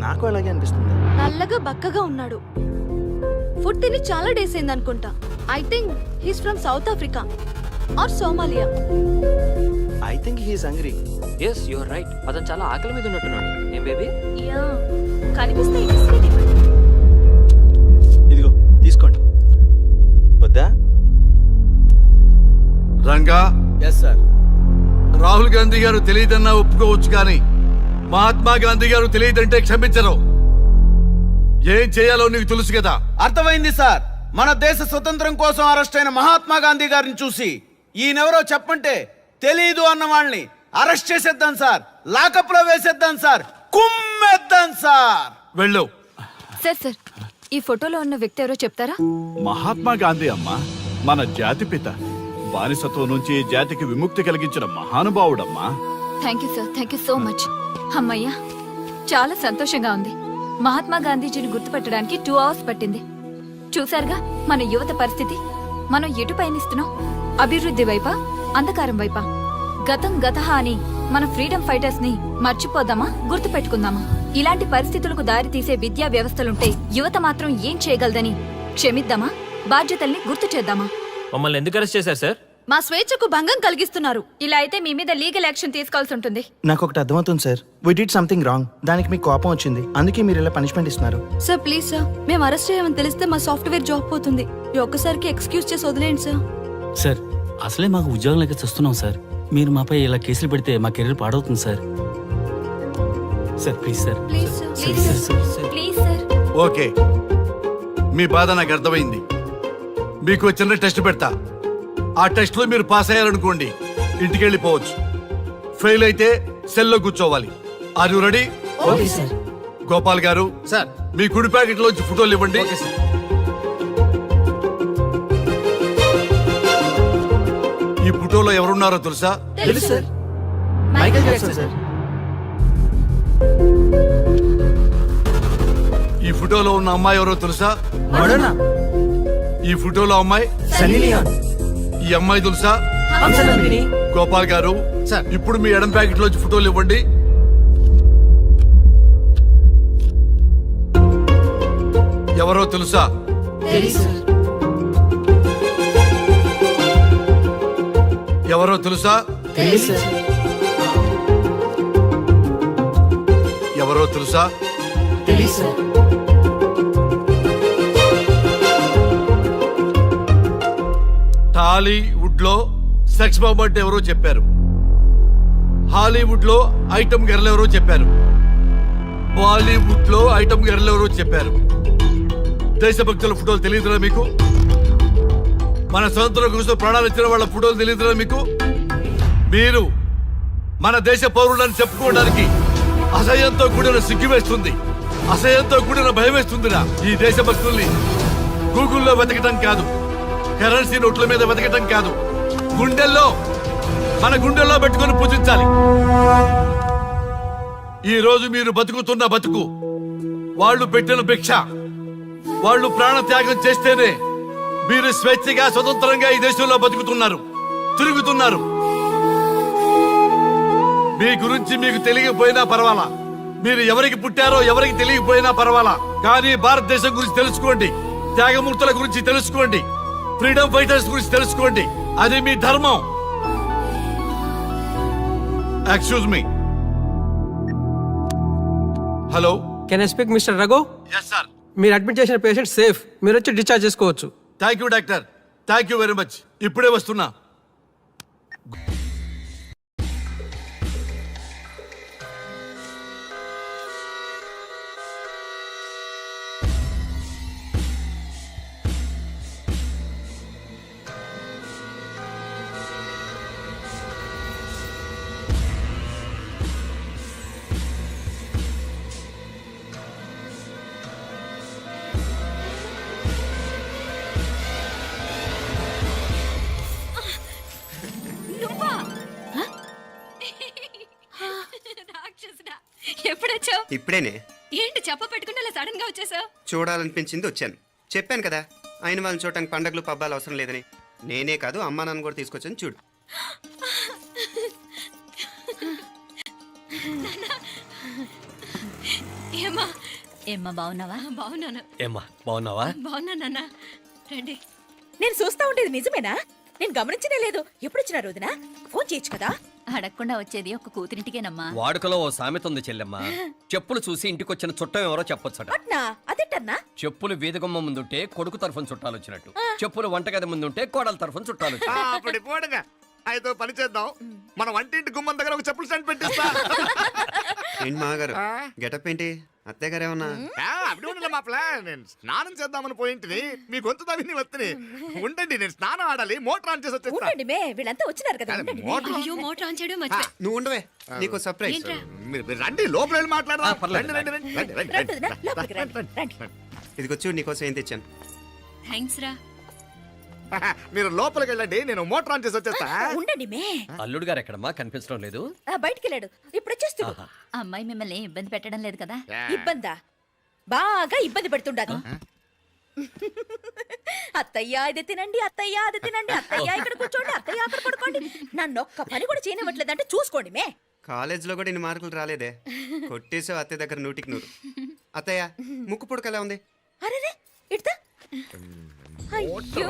Speaker 10: నాకు అలాగే అనిపిస్తుంది.
Speaker 9: నల్లగా బక్కగా ఉన్నాడు. ఫుడ్ తిని చాలా డేస్ అయింది అనుకుంటా. I think he's from South Africa or Somalia.
Speaker 10: I think he's hungry.
Speaker 11: Yes you are right. అతను చాలా ఆకలి మీద ఉన్నట్టున్నాడు. ఏం బేబీ?
Speaker 9: యా కనిపిస్తే ఇస్తే
Speaker 10: ఇదిగో తీసుకోండి. వద్దా?
Speaker 2: Ranga,
Speaker 10: yes sir.
Speaker 2: రాహుల్ గాంధీ గారు తెలియదన్నా ఒప్పుకోవచ్చు కానీ మహాత్మా గాంధీ గారు తెలియదంటే క్షమించరు. ఏం చేయాలో నీకు తెలుసు కదా.
Speaker 10: అర్థమైంది సార్. మన దేశ స్వతంత్రం కోసం అరెస్ట్ అయిన మహాత్మా గాంధీ గారిని చూసి ఈయనెవరో చెప్పంటే తెలీదు అన్న వాళ్ళని అరెస్ట్ చేసేద్దాం సార్. లాకప్ లో వేసేద్దాం సార్. కుమ్మేద్దాం సార్.
Speaker 2: వెళ్ళు.
Speaker 5: సార్ సార్ ఈ ఫోటోలో ఉన్న వ్యక్తి ఎవరో చెప్తారా?
Speaker 12: మహాత్మా గాంధీ అమ్మ మన జాతిపిత. బానిసత్వం నుంచి జాతికి విముక్తి కలిగించిన మహానుభావుడమ్మా.
Speaker 5: Thank you sir, thank you so much. అమ్మయ్యా, చాలా సంతోషంగా ఉంది. మహాత్మా గాంధీజీని గుర్తుపట్టడానికి 2 hours పట్టింది. చూసారుగా మన యువత పరిస్థితి. మనం ఎటు పయనిస్తున్నాం? అభివృద్ధి వైపా, అంధకారం వైపా? గతం గతహ అని మన ఫ్రీడమ్ ఫైటర్స్ ని మర్చిపోదామా, గుర్తు పెట్టుకుందామా? ఇలాంటి పరిస్థితులకు దారి తీసే విద్యా వ్యవస్థలుంటే యువత మాత్రం ఏం చేయగలదని క్షమిద్దామా, బాధ్యతల్ని గుర్తు చేద్దామా?
Speaker 11: మమ్మల్ని ఎందుకు అరెస్ట్ చేశారు సార్?
Speaker 9: మా స్వేచ్ఛకు భంగం కలిగిస్తున్నారు.
Speaker 5: ఇలా అయితే మీ మీద లీగల్ యాక్షన్ తీసుకోవాల్సి ఉంటుంది.
Speaker 10: నాకు ఒకటి అర్థమవుతుంది sir. We did something wrong. దానికి మీకు కోపం వచ్చింది, అందుకే మీరు ఇలా పనిష్మెంట్ ఇస్తున్నారు.
Speaker 9: సార్ ప్లీజ్ సార్, మేము అరెస్ట్ చేయమని తెలిస్తే మా సాఫ్ట్వేర్ జాబ్ పోతుంది. ఈ ఒక్కసారికి ఎక్స్క్యూజ్ చేసి వదిలేండి సార్.
Speaker 1: సార్ అసలే మాకు ఉద్యోగం లేక చూస్తున్నాం సార్. మీరు మాపై ఇలా కేసులు పెడితే మా కెరీర్ పాడవుతుంది sir. Sir please sir.
Speaker 9: Please sir.
Speaker 5: Please sir.
Speaker 2: Okay, మీ బాధ నాకు అర్థమైంది. మీకు చిన్న టెస్ట్ పెడతా. ఆ టెస్ట్ లో మీరు పాస్ అయ్యారనుకోండి, ఇంటికి వెళ్ళిపోవచ్చు. ఫెయిల్ అయితే సెల్లో కూర్చోవాలి. Are you ready?
Speaker 1: Okay sir.
Speaker 2: Gopal గారు
Speaker 1: సార్
Speaker 2: మీ కుడి ప్యాకెట్ లోంచి ఫోటోలు ఇవ్వండి. ఈ ఫోటోలో ఎవరున్నారో తెలుసా?
Speaker 1: తెలుసు సార్. Michael Jackson sir.
Speaker 2: ఈ ఫోటోలో ఉన్న అమ్మాయి ఎవరో తెలుసా?
Speaker 1: మడోనా.
Speaker 2: ఈ ఫోటోలో అమ్మాయి
Speaker 1: సన్నీ లియోన్.
Speaker 2: ఈ అమ్మాయి తెలుసా?
Speaker 1: హంసనందిని.
Speaker 2: గోపాల్ గారు
Speaker 1: సార్.
Speaker 2: ఇప్పుడు మీ ఎడం ప్యాకెట్ లోంచి ఫోటోలు ఇవ్వండి. ఎవరో తెలుసా?
Speaker 1: తెలుసు సార్.
Speaker 2: ఎవరో తెలుసా?
Speaker 1: తెలుసు సార్.
Speaker 2: ఎవరో తెలుసా?
Speaker 1: తెలుసు సార్.
Speaker 2: టాలీవుడ్ లో సెక్స్ బాంబ్ అంటే ఎవరో చెప్పారు. హాలీవుడ్ లో ఐటమ్ గర్ల్ ఎవరో చెప్పారు. బాలీవుడ్ లో ఐటమ్ గర్ల్ ఎవరో చెప్పారు. దేశభక్తుల ఫోటోలు తెలియదురా మీకు? మన స్వతంత్రం కోసం ప్రాణాలు ఇచ్చిన వాళ్ళ ఫోటోలు తెలియదురా మీకు? మీరు మన దేశ పౌరులని చెప్పుకోవడానికి అసహ్యంతో కూడిన సిగ్గు వేస్తుంది, అసహ్యంతో కూడిన భయం వేస్తుందిరా. ఈ దేశభక్తుల్ని గూగుల్లో వెతకటం కాదు, కరెన్సీ నోట్ల మీద వెతకటం కాదు, గుండెల్లో మన గుండెల్లో పెట్టుకొని పూజించాలి. ఈ రోజు మీరు బతుకుతున్న బతుకు వాళ్ళు పెట్టిన భిక్ష. వాళ్ళు ప్రాణ త్యాగం చేస్తేనే మీరు స్వేచ్ఛగా స్వతంత్రంగా ఈ దేశంలో బతుకుతున్నారు, తిరుగుతున్నారు. మీ గురించి మీకు తెలియకపోయినా పర్వాలా, మీరు ఎవరికి పుట్టారో ఎవరికి తెలియకపోయినా పర్వాలా, కానీ భారతదేశం గురించి తెలుసుకోండి, త్యాగమూర్తుల గురించి తెలుసుకోండి, ఫ్రీడమ్ ఫైటర్స్ గురించి తెలుసుకోండి. అది మీ ధర్మం. Excuse me. Hello,
Speaker 1: can I speak mister Raghu?
Speaker 2: Yes sir.
Speaker 1: మీరు అడ్మిట్ చేసిన పేషెంట్ సేఫ్. మీరు వచ్చి డిశ్చార్జ్ చేసుకోవచ్చు.
Speaker 2: Thank you doctor, thank you very much. ఇప్పుడే వస్తున్నా.
Speaker 5: ఎప్పుడొచ్చావు?
Speaker 13: ఇప్పుడేనే.
Speaker 5: ఏంటి చెప్ప పెట్టుకుని అలా సడన్ గా వచ్చేసావు?
Speaker 13: చూడాలనిపించింది వచ్చాను. చెప్పాను కదా, అయిన వాళ్ళని చూడటానికి పండగలు పబ్బాలు అవసరం లేదని. నేనే కాదు, అమ్మా నాన్న కూడా తీసుకొచ్చాను చూడు.
Speaker 9: ఏమ్మా ఏమ్మా బాగున్నావా? బాగున్నాను.
Speaker 1: ఏమ్మా బాగున్నావా?
Speaker 9: బాగున్నానన్నా. రండి.
Speaker 8: నేను చూస్తా ఉండేది నిజమేనా? నేను గమనించనే లేదు. ఎప్పుడు వచ్చినారు వదినా? ఫోన్ చేయొచ్చు కదా.
Speaker 9: అడగకుండా వచ్చేది ఒక కూతురింటికేనమ్మా.
Speaker 1: వాడుకలో ఓ సామెత ఉంది చెల్లెమ్మ. చెప్పులు చూసి ఇంటికొచ్చిన చుట్టం ఎవరో చెప్పొచ్చట.
Speaker 8: అట్నా? అదేంటన్నా?
Speaker 1: చెప్పులు వీధగుమ్మ ముందుంటే కొడుకు తరఫున చుట్టాలు వచ్చినట్టు, చెప్పులు వంటగది ముందుంటే కోడల తరఫున చుట్టాలు వచ్చినట్టు.
Speaker 2: అప్పుడు పోడుగా అయితే పని చేద్దాం. మన వంటింటి గుమ్మం దగ్గర ఒక చెప్పులు స్టాండ్ పెట్టిస్తా.
Speaker 13: ఏంటి మామగారు గెటప్ ఏంటి? అత్తయ్య గారు ఏమన్నా?
Speaker 2: అప్పుడు ఉండలే మా ప్లాన్. నేను స్నానం చేద్దామని పోయింటిని, మీ గొంతు తవ్వి వస్తుంది. ఉండండి, నేను స్నానం ఆడాలి, మోటార్ ఆన్ చేసి వచ్చేస్తా.
Speaker 8: ఉండండి మే, వీళ్ళంతా వచ్చినారు కదా. ఉండండి మే.
Speaker 2: మోటార్
Speaker 9: అయ్యో మోటార్ ఆన్ చేయడం మర్చిపోయా.
Speaker 13: నువ్వు ఉండవే, నీకు సర్ప్రైజ్.
Speaker 2: మీరు రండి, లోపల వెళ్ళి మాట్లాడదాం.
Speaker 1: పర్లేదు.
Speaker 2: రండి, రండి, రండి, రండి, రండి,
Speaker 8: రండి వదినా,
Speaker 2: రండి.
Speaker 8: లోపలికి రండి, రండి.
Speaker 13: ఇదిగొచ్చు నీకోసం ఏం తెచ్చాను.
Speaker 9: థ్యాంక్స్ రా.
Speaker 2: మీరు లోపలికి వెళ్ళండి, నేను మోటార్ ఆన్ చేసి వచ్చేస్తా.
Speaker 8: ఉండండి మే.
Speaker 1: అల్లుడు గారు ఎక్కడమ్మా కనిపించడం లేదు?
Speaker 8: బయటికి వెళ్ళాడు, ఇప్పుడు వచ్చేస్తాడు.
Speaker 9: అమ్మాయి మిమ్మల్ని ఇబ్బంది పెట్టడం లేదు కదా?
Speaker 8: ఇబ్బందా? బాగా ఇబ్బంది పెడుతుండదు. అత్తయ్య ఇది తినండి, అత్తయ్య అది తినండి, అత్తయ్య ఇక్కడ కూర్చోండి, అత్తయ్య అక్కడ పడుకోండి. నన్ను ఒక్క పని కూడా చేయనివ్వట్లేదంటే చూసుకోండి మే.
Speaker 13: కాలేజీలో కూడా ఇన్ని మార్కులు రాలేదే. కొట్టేసావు అత్తయ్య దగ్గర 100కి 100. అత్తయ్య ముక్కు పుడక ఎలా ఉంది?
Speaker 8: అరే ఇడతా. అయ్యో,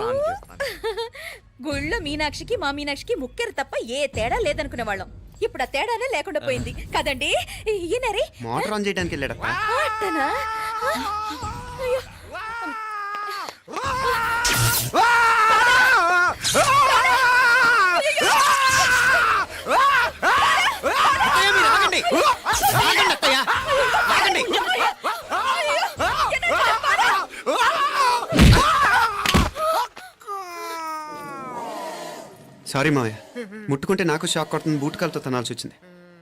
Speaker 8: గుళ్ళో మీనాక్షికి మా మీనాక్షికి ముక్కెరు తప్ప ఏ తేడా లేదనుకునే వాళ్ళం. ఇప్పుడు ఆ తేడానే లేకుండా పోయింది కదండి. ఈయనరే
Speaker 13: మోటార్ ఆన్ చేయడానికి వెళ్ళాడప్ప.
Speaker 8: అట్టనా? అయ్యో.
Speaker 13: సారీ మావయ్య, ముట్టుకుంటే నాకు షాక్ కొడుతుంది. బూట్ కాలుతో తనాల్సి వచ్చింది.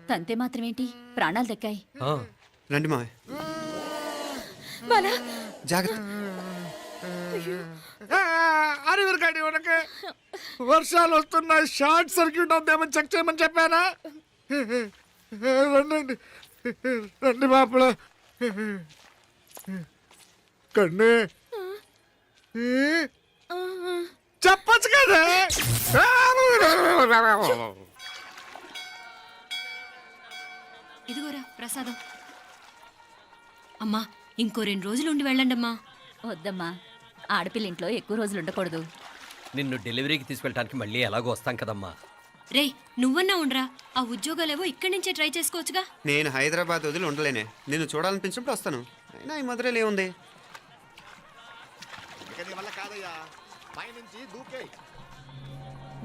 Speaker 9: తంతే మాత్రమేంటి, ప్రాణాలు దక్కాయి.
Speaker 13: రండి మావయ్య,
Speaker 8: బాలా,
Speaker 13: జాగ్రత్త.
Speaker 2: అరవిరకండి ఉనకే వర్షాలు వస్తున్నాయి, షార్ట్ సర్క్యూట్ అవుతామని చెక్ చేయమని చెప్పానా? రండి రండి మాపల కన్నే చెప్పచ్చు కదా.
Speaker 9: ఇదిగోరా ప్రసాదం. అమ్మా ఇంకో 2 రోజులు ఉండి వెళ్ళండి అమ్మా. వద్దమ్మా, ఆడపిల్ల ఇంట్లో ఎక్కువ రోజులు ఉండకూడదు.
Speaker 1: నిన్ను డెలివరీకి తీసుకెళ్ళడానికి మళ్ళీ ఎలాగో వస్తాం కదమ్మా.
Speaker 9: రే నువ్వన్నా ఉండరా, ఆ ఉద్యోగాలేవో ఇక్కడి నుంచే ట్రై చేసుకోవచ్చుగా.
Speaker 13: నేను హైదరాబాద్ వదిలి ఉండలేనే. నిన్ను చూడాలనిపించినప్పుడు వస్తాను. అయినా ఈ మధురలో ఏముంది?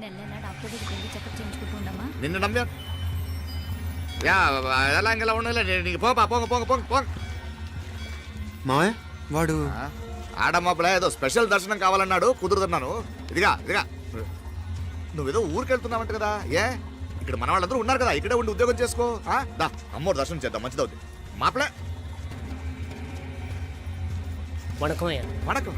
Speaker 9: నెల నెల డాక్టర్ దగ్గరికి వెళ్ళి చెకప్ చేయించుకుంటూ ఉండమ్మా.
Speaker 2: నిన్ను నమ్మా ఎలా ఇంకెలా ఉండలే. నీకు పోపా, పోంగ పోంగ పోంగ పోంగ.
Speaker 13: మావయ్య వాడు
Speaker 2: ఆడమ్మా ఏదో స్పెషల్ దర్శనం కావాలన్నాడు, కుదురుతున్నాను. ఇదిగా ఇదిగా నువ్వేదో ఊరికెళ్తున్నావంట కదా. ఏ ఇక్కడ మన వాళ్ళందరూ ఉన్నారు కదా, ఇక్కడే ఉండి ఉద్యోగం చేసుకో. దా అమ్మోడు దర్శనం చేద్దాం, మంచిదవుద్ది. మాపలే
Speaker 1: వణకం.
Speaker 2: వణకం.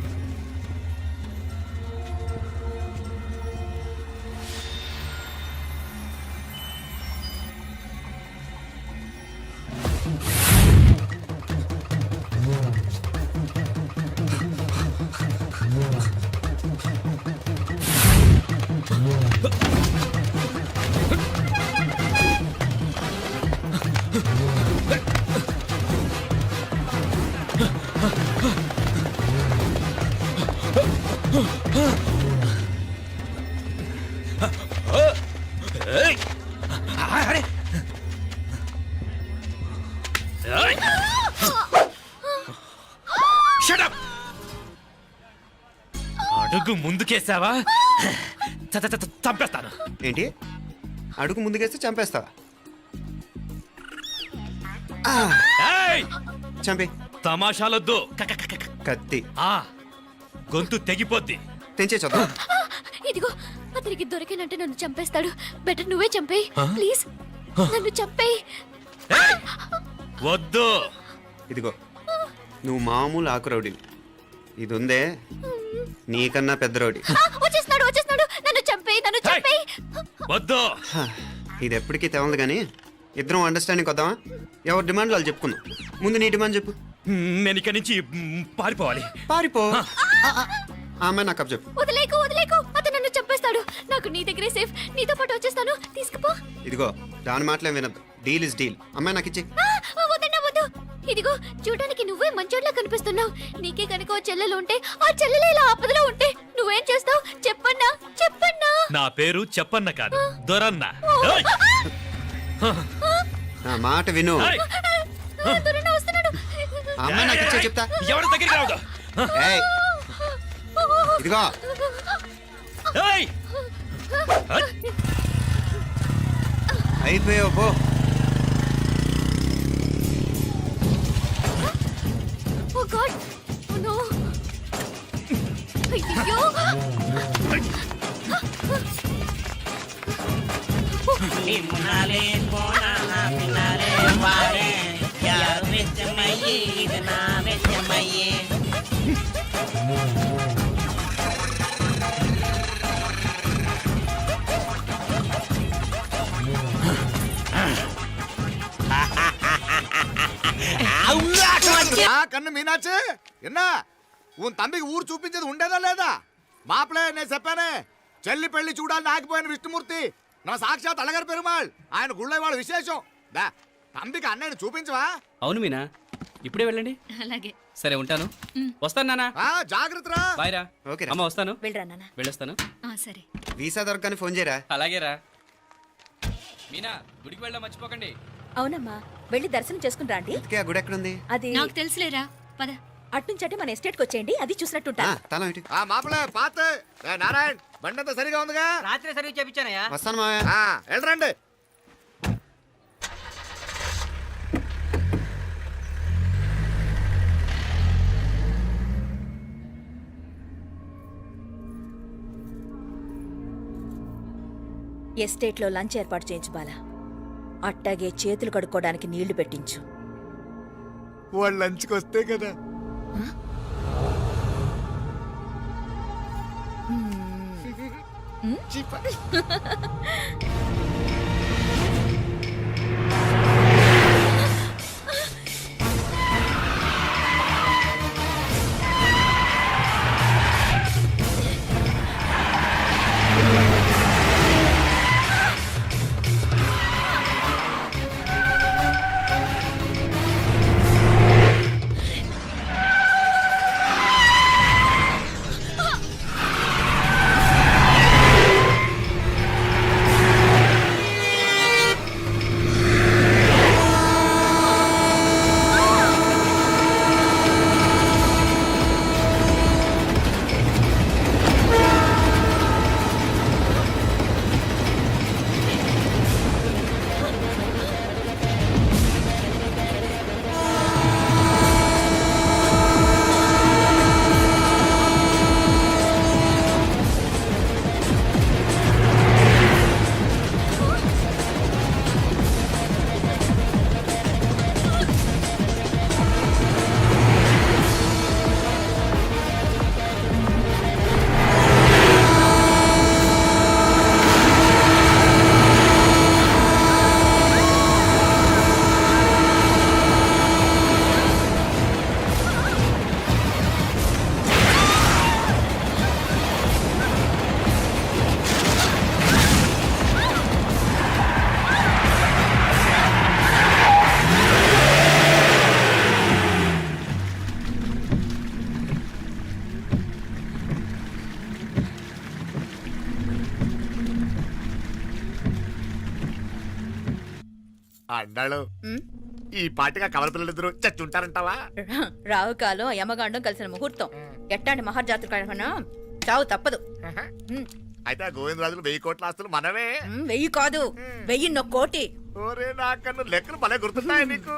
Speaker 1: అడుగు ముందుకేసావా చంపేస్తాను.
Speaker 13: ఏంటి? అడుగు ముందుకేస్తే చంపేస్తావా? చంపే.
Speaker 1: తమాషాలొద్దు.
Speaker 13: కత్తి
Speaker 1: గొంతు తెగిపోద్ది.
Speaker 13: తెంచే చూద్దాం.
Speaker 9: ఇదిగో అతనికి దొరికినంటే నన్ను చంపేస్తాడు. బెటర్ నువ్వే చంపేయి ప్లీజ్. నన్ను చంపేయి.
Speaker 1: వద్దు.
Speaker 13: ఇదిగో నువ్వు మామూలు ఆకు రౌడీని. ఇది ఉందే నీకన్నా పెద్ద రౌడీ.
Speaker 9: వచ్చేస్తున్నాడు వచ్చేస్తున్నాడు. నన్ను చంపేయి, నన్ను చంపేయి.
Speaker 1: వద్దు.
Speaker 13: ఇది ఎప్పటికీ తెవలదు కానీ ఇద్దరం అండర్స్టాండింగ్ వద్దామా? ఎవరి డిమాండ్లు వాళ్ళు చెప్పుకుందాం. ముందు నీ డిమాండ్ చెప్పు.
Speaker 1: నేను ఇక్కడి నుంచి పారిపోవాలి.
Speaker 13: పారిపో. అమ్మాయి నాకు అప్ చెప్పు.
Speaker 9: వదిలేకు వదిలేకు, అతను నన్ను చంపేస్తాడు. నాకు నీ దగ్గరే సేఫ్. నీతో పాటు వచ్చేస్తాను, తీసుకుపో.
Speaker 13: ఇదిగో దాని మాటలేం వినద్దు. Deal is deal. అమ్మాయి నాకు ఇచ్చి.
Speaker 9: ఇదిగో చూడడానికి నువ్వే మంచోట్లా కనిపిస్తున్నావు. నీకే కనుక ఓ చెల్లెలు ఉంటే ఆ చెల్లెలు ఇలా ఆపదలో ఉంటే నువ్వేం చేస్తావు? చెప్పన్నా చెప్పన్నా.
Speaker 6: నా పేరు చెప్పన్న కాదు, దొరన్న.
Speaker 13: నా మాట విను.
Speaker 9: దొరన్న వస్తున్నాడు.
Speaker 13: ఆ అమ్మాయి నాకు ఇచ్చే చెప్తా.
Speaker 6: ఎవరి దగ్గరికి రావద్దు.
Speaker 13: ఏయ్, ఇదిగో అయిపోయావు పో.
Speaker 9: ఓ గాడ్, ఓ నో. అయ్యో.
Speaker 10: కన్ను మీనాచి ఎన్నా ఉన్ తంబికి ఊరు చూపించేది ఉండేదా లేదా? మాపలే నేను చెప్పానే, చెల్లి పెళ్లి చూడాలని ఆగిపోయిన విష్ణుమూర్తి నా సాక్షాత్ అలగారి పెరుమాళ్. ఆయన గుళ్ళో వాళ్ళ విశేషం. దా తంబికి అన్నయ్యని చూపించవా?
Speaker 1: అవును మీనా, ఇప్పుడే వెళ్ళండి.
Speaker 9: అలాగే.
Speaker 1: సరే ఉంటాను. వస్తాను నాన్న.
Speaker 10: జాగ్రత్తరా.
Speaker 1: బాయ్ రా.
Speaker 13: ఓకే రా.
Speaker 1: అమ్మ వస్తాను.
Speaker 8: వెళ్ళరా నాన్న.
Speaker 1: వెళ్ళొస్తాను.
Speaker 9: సరే.
Speaker 13: వీసా దొరకని ఫోన్ చేయరా.
Speaker 1: అలాగే రా. మీనా, గుడికి వెళ్ళడం మర్చిపోకండి.
Speaker 8: అవునమ్మా, వెళ్ళి దర్శనం చేసుకుని రండి.
Speaker 13: ఇంతకీ ఆ గుడి ఎక్కడుంది?
Speaker 8: అది
Speaker 9: నాకు తెలుసులేరా, పద.
Speaker 8: అట్నుంచి మన ఎస్టేట్ కి వచ్చేయండి, అది చూసినట్టుంటా.
Speaker 13: తల ఇటు.
Speaker 10: మాపలే పాత నారాయణ్ బండంతా సరిగా ఉందిగా?
Speaker 1: రాత్రి సర్వీస్ చేయించానయ్యా.
Speaker 13: వస్తాను మావయ్య.
Speaker 10: వెళ్ళరండి.
Speaker 8: ఎస్టేట్ లో లంచ్ ఏర్పాటు చేయించు బాలా. అట్టాగే చేతులు కడుక్కోవడానికి నీళ్లు పెట్టించు.
Speaker 10: వాళ్ళు లంచ్కి వస్తే కదా. అన్నాడు ఈ పాటిగా కవల పిల్లలిద్దరూ చచ్చుంటారంటావా?
Speaker 8: రావు కాలం యమగాండం కలిసిన ముహూర్తం. ఎట్టాంటి మహర్జాతృ కన్నా చావు తప్పదు.
Speaker 10: అయితే ఆ గోవిందరాజులు 1000 కోట్ల ఆస్తులు మనమే.
Speaker 8: 1000 కాదు, 1000 కోటి.
Speaker 10: ఓరే నాకన్ను లెక్కలు భలే గుర్తున్నాయి నీకు.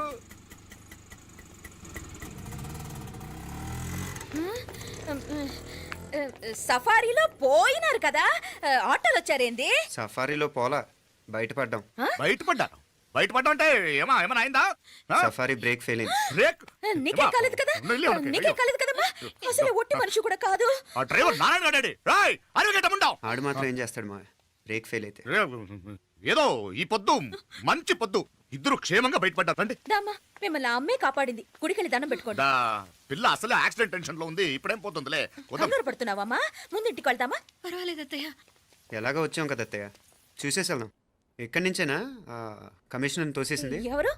Speaker 8: సఫారీలో పోయినారు కదా, ఆటోలు వచ్చారేంది?
Speaker 13: సఫారీలో పోలా, బయటపడ్డాం.
Speaker 10: బయటపడ్డాను. బయటపడ్డా అంటే ఏమైనా అయిందా?
Speaker 13: సఫారీ బ్రేక్ ఫెయిల్ అయింది.
Speaker 10: బ్రేక్
Speaker 8: నీకే కాలేదు కదా? నీకే కాలేదు కదమ్మా? అసలు ఒట్టి మనిషి కూడా కాదు.
Speaker 10: ఆ డ్రైవర్ నారాయణ గాడి రాయ్ అరగటముండావు.
Speaker 13: ఆడు మాత్రం ఏం చేస్తాడు మా బ్రేక్ ఫెయిల్ అయితే.
Speaker 10: ఏదో ఈ పొద్దు మంచి పొద్దు, ఇద్దరు క్షేమంగా బయటపడ్డారండి.
Speaker 8: దామా, మిమ్మల్ని ఆ అమ్మే కాపాడింది. గుడికెళ్ళి దండం పెట్టుకోండి.
Speaker 10: పిల్ల అసలు యాక్సిడెంట్ టెన్షన్ లో ఉంది, ఇప్పుడేం పోతుందిలే.
Speaker 8: కంగారు పడుతున్నావమ్మా? ముందు ఇంటికి వెళ్తామా?
Speaker 9: పర్వాలేదు అత్తయ్య.
Speaker 13: ఎలాగో వచ్చాం కదా అత్తయ్య, చూసేసి వెళ్దాం. ఇక్కడి నుంచేనా కమిషన్ తోసేసింది?
Speaker 8: ఎవరు?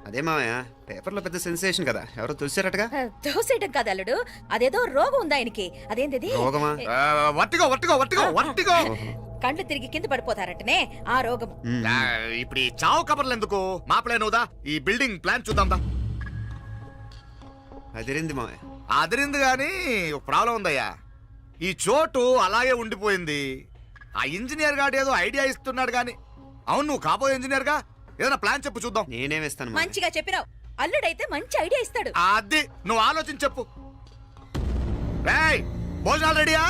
Speaker 13: అదే మావయ్య, పేపర్లో పెద్ద సెన్సేషన్ కదా, ఎవరో తోసారటగా.
Speaker 8: దోసేయటం కాదు అల్లుడు, అదేదో రోగం ఉందా ఆయనకి. అదేంటిది?
Speaker 13: రోగమా?
Speaker 8: కండ్లు తిరిగి కింద పడిపోతారటనే ఆ రోగం.
Speaker 4: ఇప్పుడు ఈ చావు కబర్లు ఎందుకు? మాపలే నువ్వుదా, ఈ బిల్డింగ్ ప్లాన్ చూద్దాందా.
Speaker 13: అదిరింది మావయ్య.
Speaker 4: అదిరింది గాని ఒక ప్రాబ్లం ఉందయ్యా. ఈ చోటు అలాగే ఉండిపోయింది. ఆ ఇంజనీర్ గాడు ఏదో ఐడియా ఇస్తున్నాడు గాని. అవును, నువ్వు కాబోయే ఇంజనీర్ గా ఏదైనా ప్లాన్ చెప్పు చూద్దాం.
Speaker 13: నేనేమిస్తాను
Speaker 8: మంచిగా చెప్పినావు. అల్లుడైతే మంచి ఐడియా ఇస్తాడు.
Speaker 4: అది నువ్వు ఆలోచించి చెప్పు. భోజనాలు రెడీయా?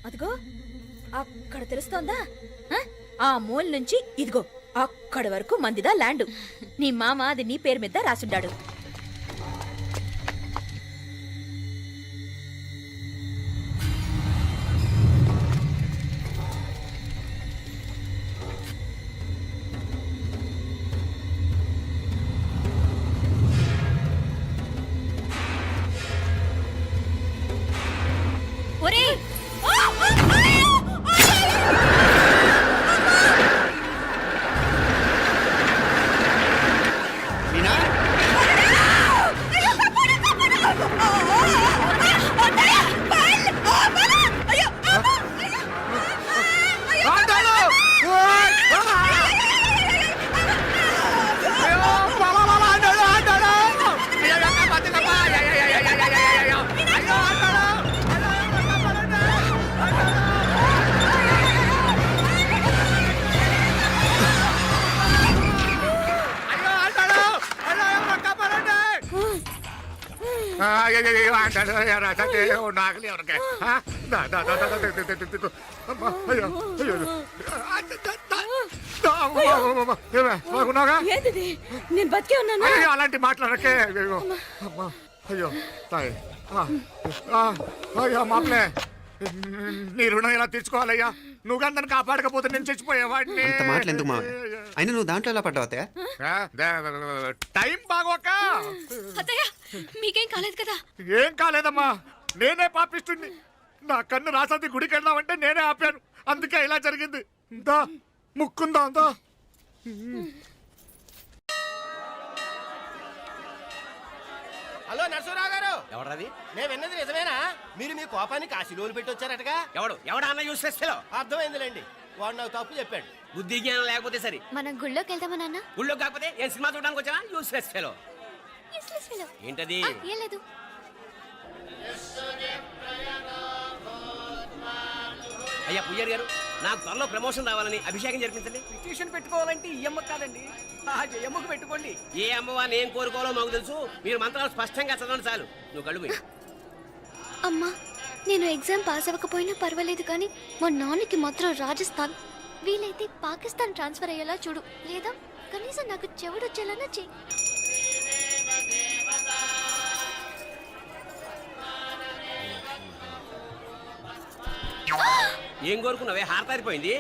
Speaker 8: అదిగో అక్కడ తెలుస్తోందా? ఆ మూల నుంచి ఇదిగో అక్కడి వరకు మందిదా ల్యాండ్. నీ మామ అది నీ పేరు మీద రాసుండాడు. ఒరేయ్! ఏంటిది? నేను బతికే ఉన్నాను.
Speaker 4: అలాంటి మాట్లాడకే. అయ్యో తాయ్, అయ్యో మాప్లే, నీ రుణం ఎలా తీర్చుకోవాలయ్యా? నువ్వు అందరిని కాపాడకపోతే నేను చచ్చిపోయేవాడిని.
Speaker 13: అంత మాటలు ఎందుకు మావయ్య? అయినా నువ్వు దాంట్లో ఎలా పడ్డావు అత్తయ్య?
Speaker 4: టైం బాగోక.
Speaker 9: అత్తయ్య మీకేం కాలేదు కదా?
Speaker 4: ఏం కాలేదమ్మా, నేనే పాపిస్తుంది. నా కన్ను రాసాది గుడికి వెళ్దామంటే నేనే ఆపాను, అందుకే ఇలా జరిగింది. దా ముక్కుందా అంతా.
Speaker 1: హలో నరసరావు గారు. ఎవరది? నేను విన్నది నిజమేనా? మీరు మీ కోపానికి కాశీలోలు పెట్టి వచ్చారటగా? ఎవడా అన్న యూస్ ఫెస్టిలో? అర్థమైందిలేండి, వాడు నాకు తప్పు చెప్పాడు. బుద్ధి జ్ఞానం లేకపోతే సరే.
Speaker 9: మనం గుళ్ళోకి వెళ్దామా నాన్న?
Speaker 1: ఊళ్ళో కాకపోతే ఏం సినిమా చూడడానికి వచ్చావా? యూస్ ఫెస్టిలో ఏంటది?
Speaker 9: ఏం లేదు.
Speaker 1: అయ్యా పుయ్యర్ గారు, నాకు త్వరలో ప్రమోషన్ రావాలని అభిషేకం జరిపించండి. పిటిషన్ పెట్టుకోవాలంటే ఈ అమ్మ కాదండి, ఆ జయమ్మకు పెట్టుకోండి. ఏ అమ్మవారిని ఏం కోరుకోవాలో మాకు తెలుసు. మీరు మంత్రాలు స్పష్టంగా చదవండి చాలు. నువ్వు కళ్ళు పోయి.
Speaker 9: అమ్మా, నేను ఎగ్జామ్ పాస్ అవ్వకపోయినా పర్వాలేదు కానీ మా నాన్నకి మాత్రం రాజస్థాన్, వీలైతే పాకిస్తాన్ ట్రాన్స్ఫర్ అయ్యేలా చూడు. లేదా కనీసం నాకు చెవుడొచ్చేలానా చెయ్యి.
Speaker 1: ఏం కోరుకున్నావే? హారతారిపోయింది.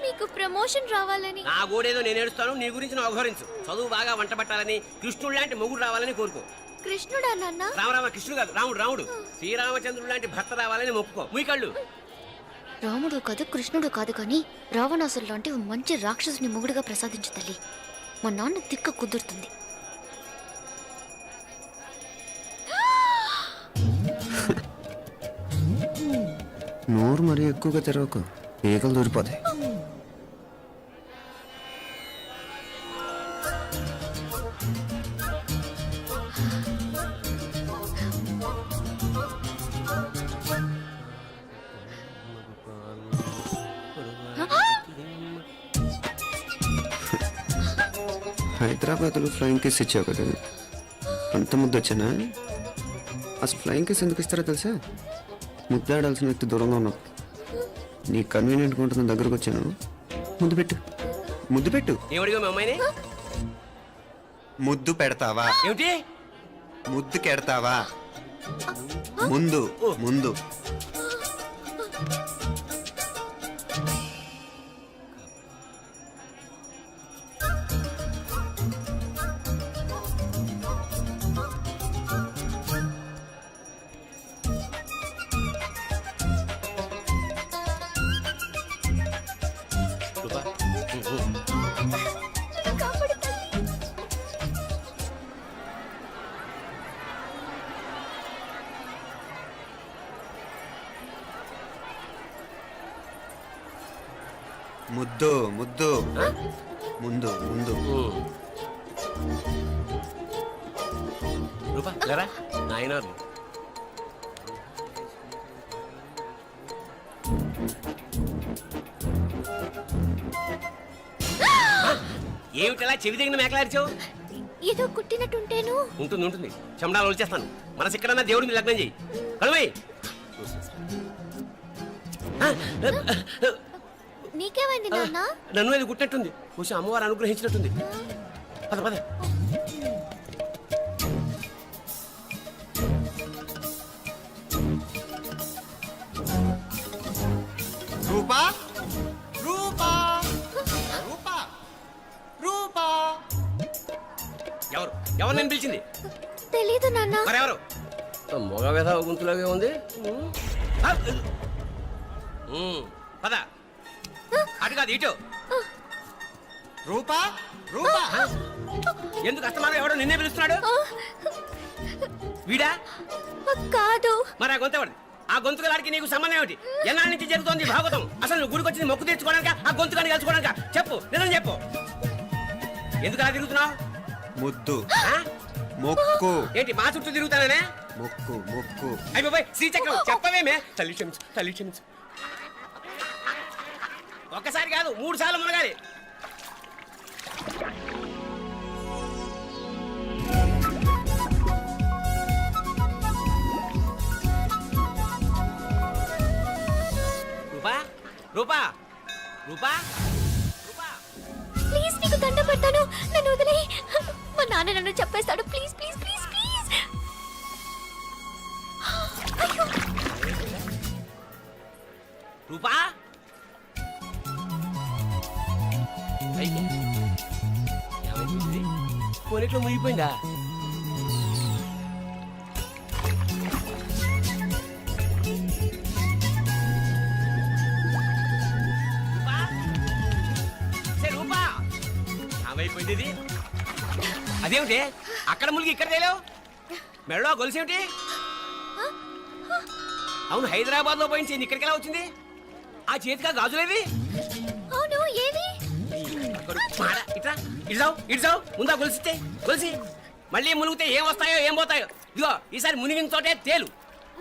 Speaker 9: మీకు ప్రమోషన్ రావాలని.
Speaker 1: నా గోడేదో నేను ఏడుస్తాను, నీ గురించి నువ్వు అవహరించు. చదువు బాగా వంట పట్టాలని, కృష్ణుడు లాంటి మొగుడు రావాలని కోరుకో.
Speaker 9: కృష్ణుడా నాన్న?
Speaker 1: రామరామ కృష్ణుడు కాదు, రాముడు. శ్రీరామచంద్రుడు లాంటి భర్త రావాలని మొక్కుకో. మీ కళ్ళు.
Speaker 9: రాముడు కాదు కృష్ణుడు కాదు కానీ రావణాసురు లాంటి ఓ మంచి రాక్షసుని మొగుడుగా ప్రసాదించు తల్లి. మా నాన్న తిక్క కుదురుతుంది.
Speaker 13: నోరు మరీ ఎక్కువగా తెరవకు, ఈగలు దూరిపోతాయి. హైదరాబాద్లో ఫ్లయింగ్ కేస్ ఇచ్చావు కదా, అంత ముద్దు వచ్చానా? అసలు ఫ్లయింగ్ కేస్ ఎందుకు ఇస్తారో తెలుసా? ముద్దాడాల్సిన వ్యక్తి దూరంగా ఉన్నావు. నీ కన్వీనియంట్గా ఉంటుంది దగ్గరకు వచ్చాను. ముద్దు పెట్టు.
Speaker 1: ఏమడిగా మీ అమ్మాయిని?
Speaker 13: ముద్దు పెడతావా?
Speaker 1: ఏమిటి?
Speaker 13: ముద్దు కెడతావా? ముందు ముద్దు ముద్దు ముందు ముందు
Speaker 1: రూపా లేరా నాయన ఏమిటలా చెవి దగ్గర మేకలారిచావు?
Speaker 9: ఏదో కుట్టినట్టుంటేను.
Speaker 1: ఉంటుంది ఉంటుంది, చెమడాలు వచ్చేస్తాను. మనసు ఎక్కడన్నా దేవుడిని లగ్నం చేయి. కలవై
Speaker 9: నీకేమైంది నాన్న?
Speaker 1: నన్ను అది కుట్టినట్టుంది, కొంచెం అమ్మవారు అనుగ్రహించినట్టుంది. పద పద.
Speaker 4: రూపా రూపా రూపా రూపా
Speaker 1: ఎవరు ఎవరు నేను పిలిచింది?
Speaker 9: తెలీదు నాన్న.
Speaker 1: మరెవరు? మొగ వ్యధ గుంతులాగే ఉంది. పద. అటు కాదు ఇటు.
Speaker 4: రూపా రూపా
Speaker 1: ఎందుకు అస్తమానం ఎవడో నిన్నే పిలుస్తున్నాడు? వీడా?
Speaker 9: కాదు.
Speaker 1: మరి ఆ గొంతు ఆ గొంతుగాడికి నీకు సంబంధం ఏమిటి? ఎన్నాళ్ళ నుంచి జరుగుతోంది భాగవతం? అసలు నువ్వు గుడికి వచ్చింది మొక్కు తీర్చుకోవడానిక, ఆ గొంతుగాని కలుసుకోవడానిక? చెప్పు, నిజం చెప్పు. ఎందుకు అలా తిరుగుతున్నావు?
Speaker 13: ముద్దు మొక్కు.
Speaker 1: ఏంటి మా చుట్టూ తిరుగుతానే?
Speaker 13: మొక్కు మొక్కు.
Speaker 1: అయిపోయి శ్రీచక్రం చెప్పవేమే? తల్లి క్షమించు, తల్లి క్షమించు. ఒక్కసారి కాదు 3 సార్లు మునగాలి. రూపా రూపా రూపా రూపా
Speaker 9: ప్లీజ్ నీకు దండం పెడతాను, నన్ను వదిలే. మా నాన్న నన్ను చెప్పేస్తాడు. Please please please please. అయ్యో.
Speaker 1: రూపా కొనిట్లో మునిగిపోయిందా? రూపా ఏమైపోయింది ఇది? అదేమిటి అక్కడ మునిగి ఇక్కడ తేలేవు? మెడలో గొలుసేమిటి? అవును, హైదరాబాద్ లో పోయించింది, ఇక్కడికి ఎలా వచ్చింది? ఆ చేతిగా గాజులేవి?
Speaker 9: అవును, ఏవి?
Speaker 1: ఇట్రా ఇడ్సావు ఇడ్సావు, ముందా గొలిసితే గొలిసి మళ్ళీ మునిగితే ఏం వస్తాయో ఏం పోతాయో. ఇదిగో ఈసారి మునిగిన తోటే తేలు.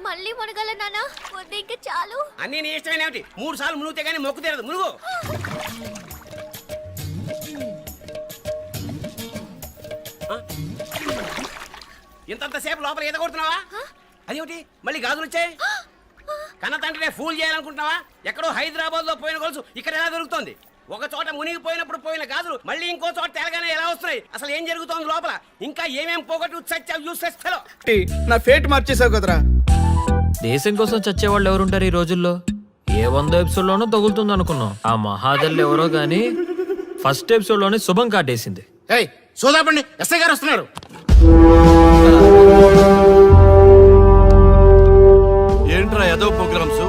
Speaker 9: మళ్ళీ మునగల నాన్న, వద్దు ఇంకా చాలు.
Speaker 1: అన్నీ నీ ఇష్టమైన ఏమిటి? 3 సార్లు మునిగితే కానీ మొక్కు తీరదు. మునుగు. ఇంతంతసేపు లోపల ఈత కొడుతున్నావా? అదేమిటి మళ్ళీ గాజులు వచ్చాయి? కన్న తండ్రినే ఫూల్ చేయాలనుకుంటున్నావా? ఎక్కడో హైదరాబాద్ లో పోయిన గొలుసు ఇక్కడ ఎలా దొరుకుతోంది? ఒక చోట మునిగిపోయినప్పుడు పోయిన గాజులు మళ్ళీ ఇంకో చోట తేలగానే ఎలా వస్తున్నాయి? అసలు ఏం జరుగుతోంది లోపల? ఇంకా ఏమేం పోగొట్టు చచ్చావు యూస్లెస్ ఫెలో.
Speaker 10: నా ఫేట్ మార్చేసావు కదరా.
Speaker 11: దేశం కోసం చచ్చేవాళ్ళు ఎవరుంటారు ఈ రోజుల్లో? ఏ 100 ఎపిసోడ్లోనో తగులుతుంది అనుకున్నాం. ఆ మహాదల్లి ఎవరో గానీ ఫస్ట్ ఎపిసోడ్లోనే శుభం కాటేసింది.
Speaker 10: ఏయ్ సోదాపండి, ఎస్ఐ గారు వస్తున్నారు.
Speaker 2: ఏంట్రా ఏదో ప్రోగ్రామ్స్?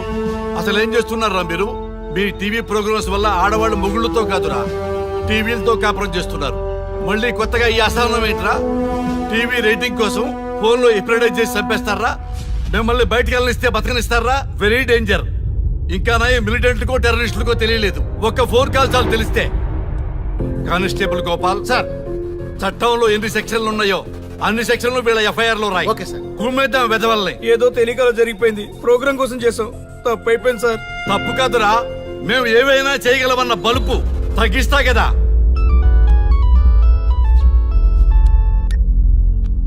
Speaker 2: అసలు ఏం చేస్తున్నారా మీరు? మీ టీవీ ప్రోగ్రామ్స్ వల్ల ఆడవాళ్ళు మొగుళ్ళతో కాదురా, టీవీలతో కాపురం చేస్తున్నారు. మళ్ళీ కొత్తగా ఈ అసహనం ఏంట్రా? టీవీ రేటింగ్ కోసం ఫోన్లో ఎప్రిడైజ్ చేసి చంపేస్తారా? మిమ్మల్ని బయటకు వెళ్ళనిస్తే బతకనిస్తారా? Very danger. ఇంకా నా మిలిటెంట్లకో టెర్రరిస్టులకో తెలియలేదు, ఒక్క ఫోన్ కాల్ చాలు తెలిస్తే. కానిస్టేబుల్ గోపాల్ సార్, చట్టంలో ఎన్ని సెక్షన్లు ఉన్నాయో అన్ని సెక్షన్లు వీళ్ళ ఎఫ్ఐఆర్ లో రాయి.
Speaker 10: Okay sir.
Speaker 2: కుమ్మేద్దాం వెదవల్ని.
Speaker 10: ఏదో తెలియకలో జరిగిపోయింది, ప్రోగ్రామ్ కోసం చేసాం, తప్పు అయిపోయింది సార్.
Speaker 2: తప్పు కాదురా, మేము ఏవైనా చేయగలమన్న బలుపు తగ్గిస్తా కదా.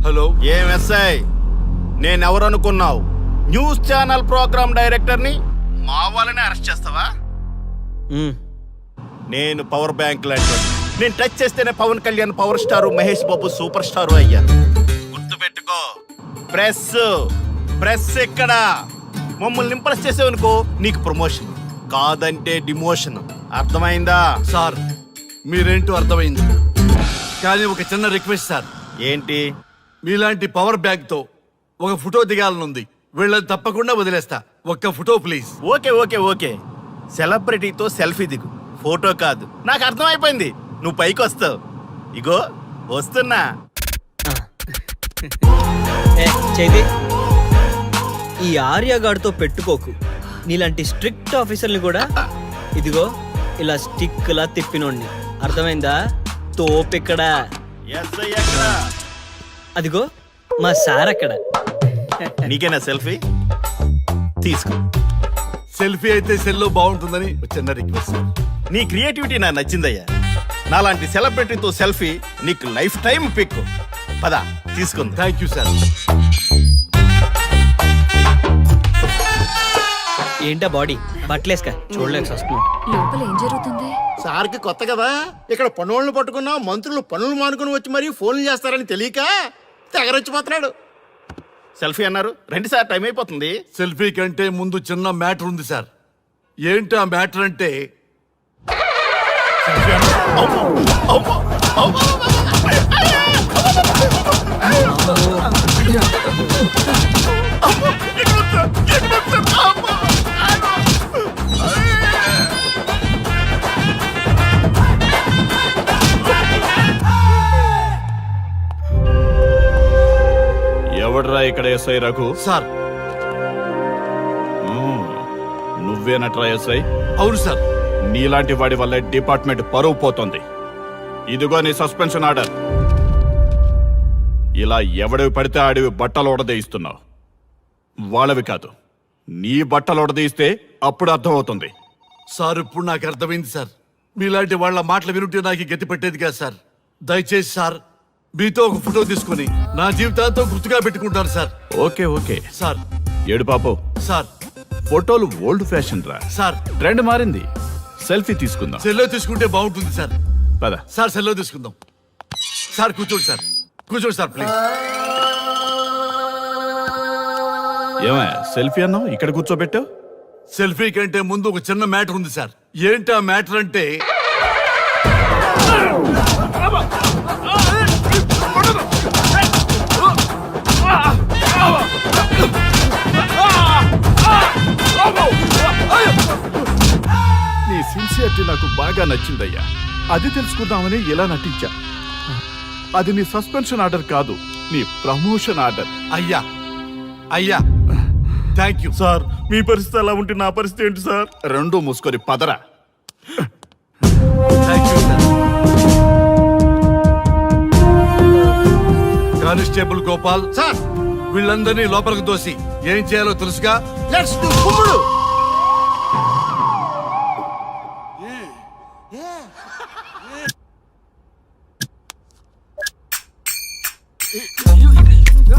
Speaker 2: హలో,
Speaker 10: ఏం ఎస్ఐ, నేనెవరు అనుకున్నావు? న్యూస్ ఛానల్ ప్రోగ్రామ్ డైరెక్టర్ని. మా వాళ్ళని అరెస్ట్ చేస్తావా? నేను పవర్ బ్యాంక్ లాంటి, నేను టచ్ చేస్తేనే Pawan Kalyan power star, Mahesh Babu super star అయ్యారు. గుర్తుపెట్టుకో, ప్రెస్ ప్రెస్ ఇక్కడ మమ్మల్ని ఇంప్రెస్ చేసేవనుకో నీకు ప్రమోషన్, కాదంటే డిమోషన్. అర్థమైందా?
Speaker 2: సార్ మీరేంటో అర్థమైంది, కానీ ఒక చిన్న రిక్వెస్ట్ సార్.
Speaker 10: ఏంటి?
Speaker 2: మీలాంటి పవర్ బ్యాంక్ తో ఒక ఫోటో దిగాలనుంది. వీళ్ళని తప్పకుండా వదిలేస్తా, ఒక్క photo please.
Speaker 10: Okay okay okay, సెలబ్రిటీతో సెల్ఫీ దిగు, ఫోటో కాదు. నాకు అర్థమైపోయింది, నువ్వు పైకి వస్తావు. ఇగో వస్తున్నా.
Speaker 1: చైతి, ఈ ఆర్యగాడితో పెట్టుకోకు. నీలాంటి స్ట్రిక్ట్ ఆఫీసర్ని కూడా ఇదిగో ఇలా స్టిక్ లా తిప్పినోడిని అర్థమైందా? తోపెక్కడ అదిగో మా సార్ అక్కడ.
Speaker 10: నీకేనా సెల్ఫీ తీసుకో.
Speaker 2: సెల్ఫీ అయితే సెల్లో బాగుంటుందని చిన్న రిక్వెస్ట్ సార్.
Speaker 10: నీ క్రియేటివిటీ నాకు నచ్చిందయ్యా. నాలాంటి సెలబ్రిటీతో సెల్ఫీ నీకు లైఫ్ టైం పిక్. పద తీసుకుంది.
Speaker 2: Thank you sir.
Speaker 1: ఏంటా బాడీ బట్టలేసుక చూడలేక వస్తున్నాం.
Speaker 5: లోపల ఏం జరుగుతుంది?
Speaker 10: సార్కి కొత్త కదా, ఇక్కడ పనులను పట్టుకున్నా మంత్రులు పనులు మానుకుని వచ్చి మరీ ఫోన్లు చేస్తారని తెలియక తెగరొచ్చిపోతున్నాడు. సెల్ఫీ అన్నారు, రండి సార్, టైం అయిపోతుంది.
Speaker 2: సెల్ఫీ కంటే ముందు చిన్న మ్యాటర్ ఉంది సార్. ఏంటి ఆ మ్యాటర్ అంటే
Speaker 12: ఎవడ్రా ఇక్కడ ఎస్ఐ రఘు?
Speaker 2: సార్.
Speaker 12: నువ్వేనట్రా ఎస్ఐ?
Speaker 2: అవును సార్.
Speaker 12: నీలాంటి వాడి వల్ల డిపార్ట్మెంట్ పరువు పోతుంది. ఇదిగో నీ సస్పెన్షన్ ఆర్డర్. ఇలా ఎవడివి పడితే ఆడివి బట్టలు ఉడదీయిస్తున్నావు. వాళ్ళవి కాదు, నీ బట్టలు ఉడదీయిస్తే అప్పుడు అర్థమవుతుంది.
Speaker 2: సార్ ఇప్పుడు నాకు అర్థమైంది సార్. మీలాంటి వాళ్ళ మాటలు వినుంటే నాకు గతి పెట్టేది కాదు సార్. దయచేసి సార్ మీతో ఒక ఫోటో తీసుకుని నా జీవితాంతో గుర్తుగా పెట్టుకుంటాను సార్.
Speaker 12: Okay okay
Speaker 2: sir.
Speaker 12: ఏడు పాపు
Speaker 2: సార్.
Speaker 12: ఫోటోలు ఓల్డ్ ఫ్యాషన్ రా
Speaker 2: సార్.
Speaker 12: ట్రెండ్ మారింది. సెల్ఫీ తీసుకుందాం.
Speaker 2: సెల్లో తీసుకుంటే బాగుంటుంది సార్.
Speaker 12: పద
Speaker 2: సార్ సెల్లో తీసుకుందాం. సార్ కూర్చోండి సార్. కూర్చోండి సార్ ప్లీజ్.
Speaker 12: ఏమయ్యా సెల్ఫీ అన్నావు, ఇక్కడ కూర్చోబెట్టావు?
Speaker 2: సెల్ఫీ కంటే ముందు ఒక చిన్న మ్యాటర్ ఉంది సార్. ఏంటి ఆ మ్యాటర్ అంటే
Speaker 12: నీ సిన్సియారిటీ నాకు బాగా నచ్చిందయ్యా. అది తెలుసుకుందామని ఇలా నటించా. అది నీ సస్పెన్షన్ ఆర్డర్ కాదు, నీ ప్రమోషన్ ఆర్డర్.
Speaker 2: అయ్యా అయ్యా థ్యాంక్ యూ
Speaker 12: సార్. మీ పరిస్థితి అలా ఉంటే నా పరిస్థితి ఏంటి సార్? రెండు మూసుకొని పదరా.
Speaker 2: Thank you sir. Constable Gopal
Speaker 10: sir,
Speaker 2: వీళ్ళందరినీ లోపలికి తోసి ఏం చేయాలో తెలుసుగా.
Speaker 10: Let's do కుమ్ముడు.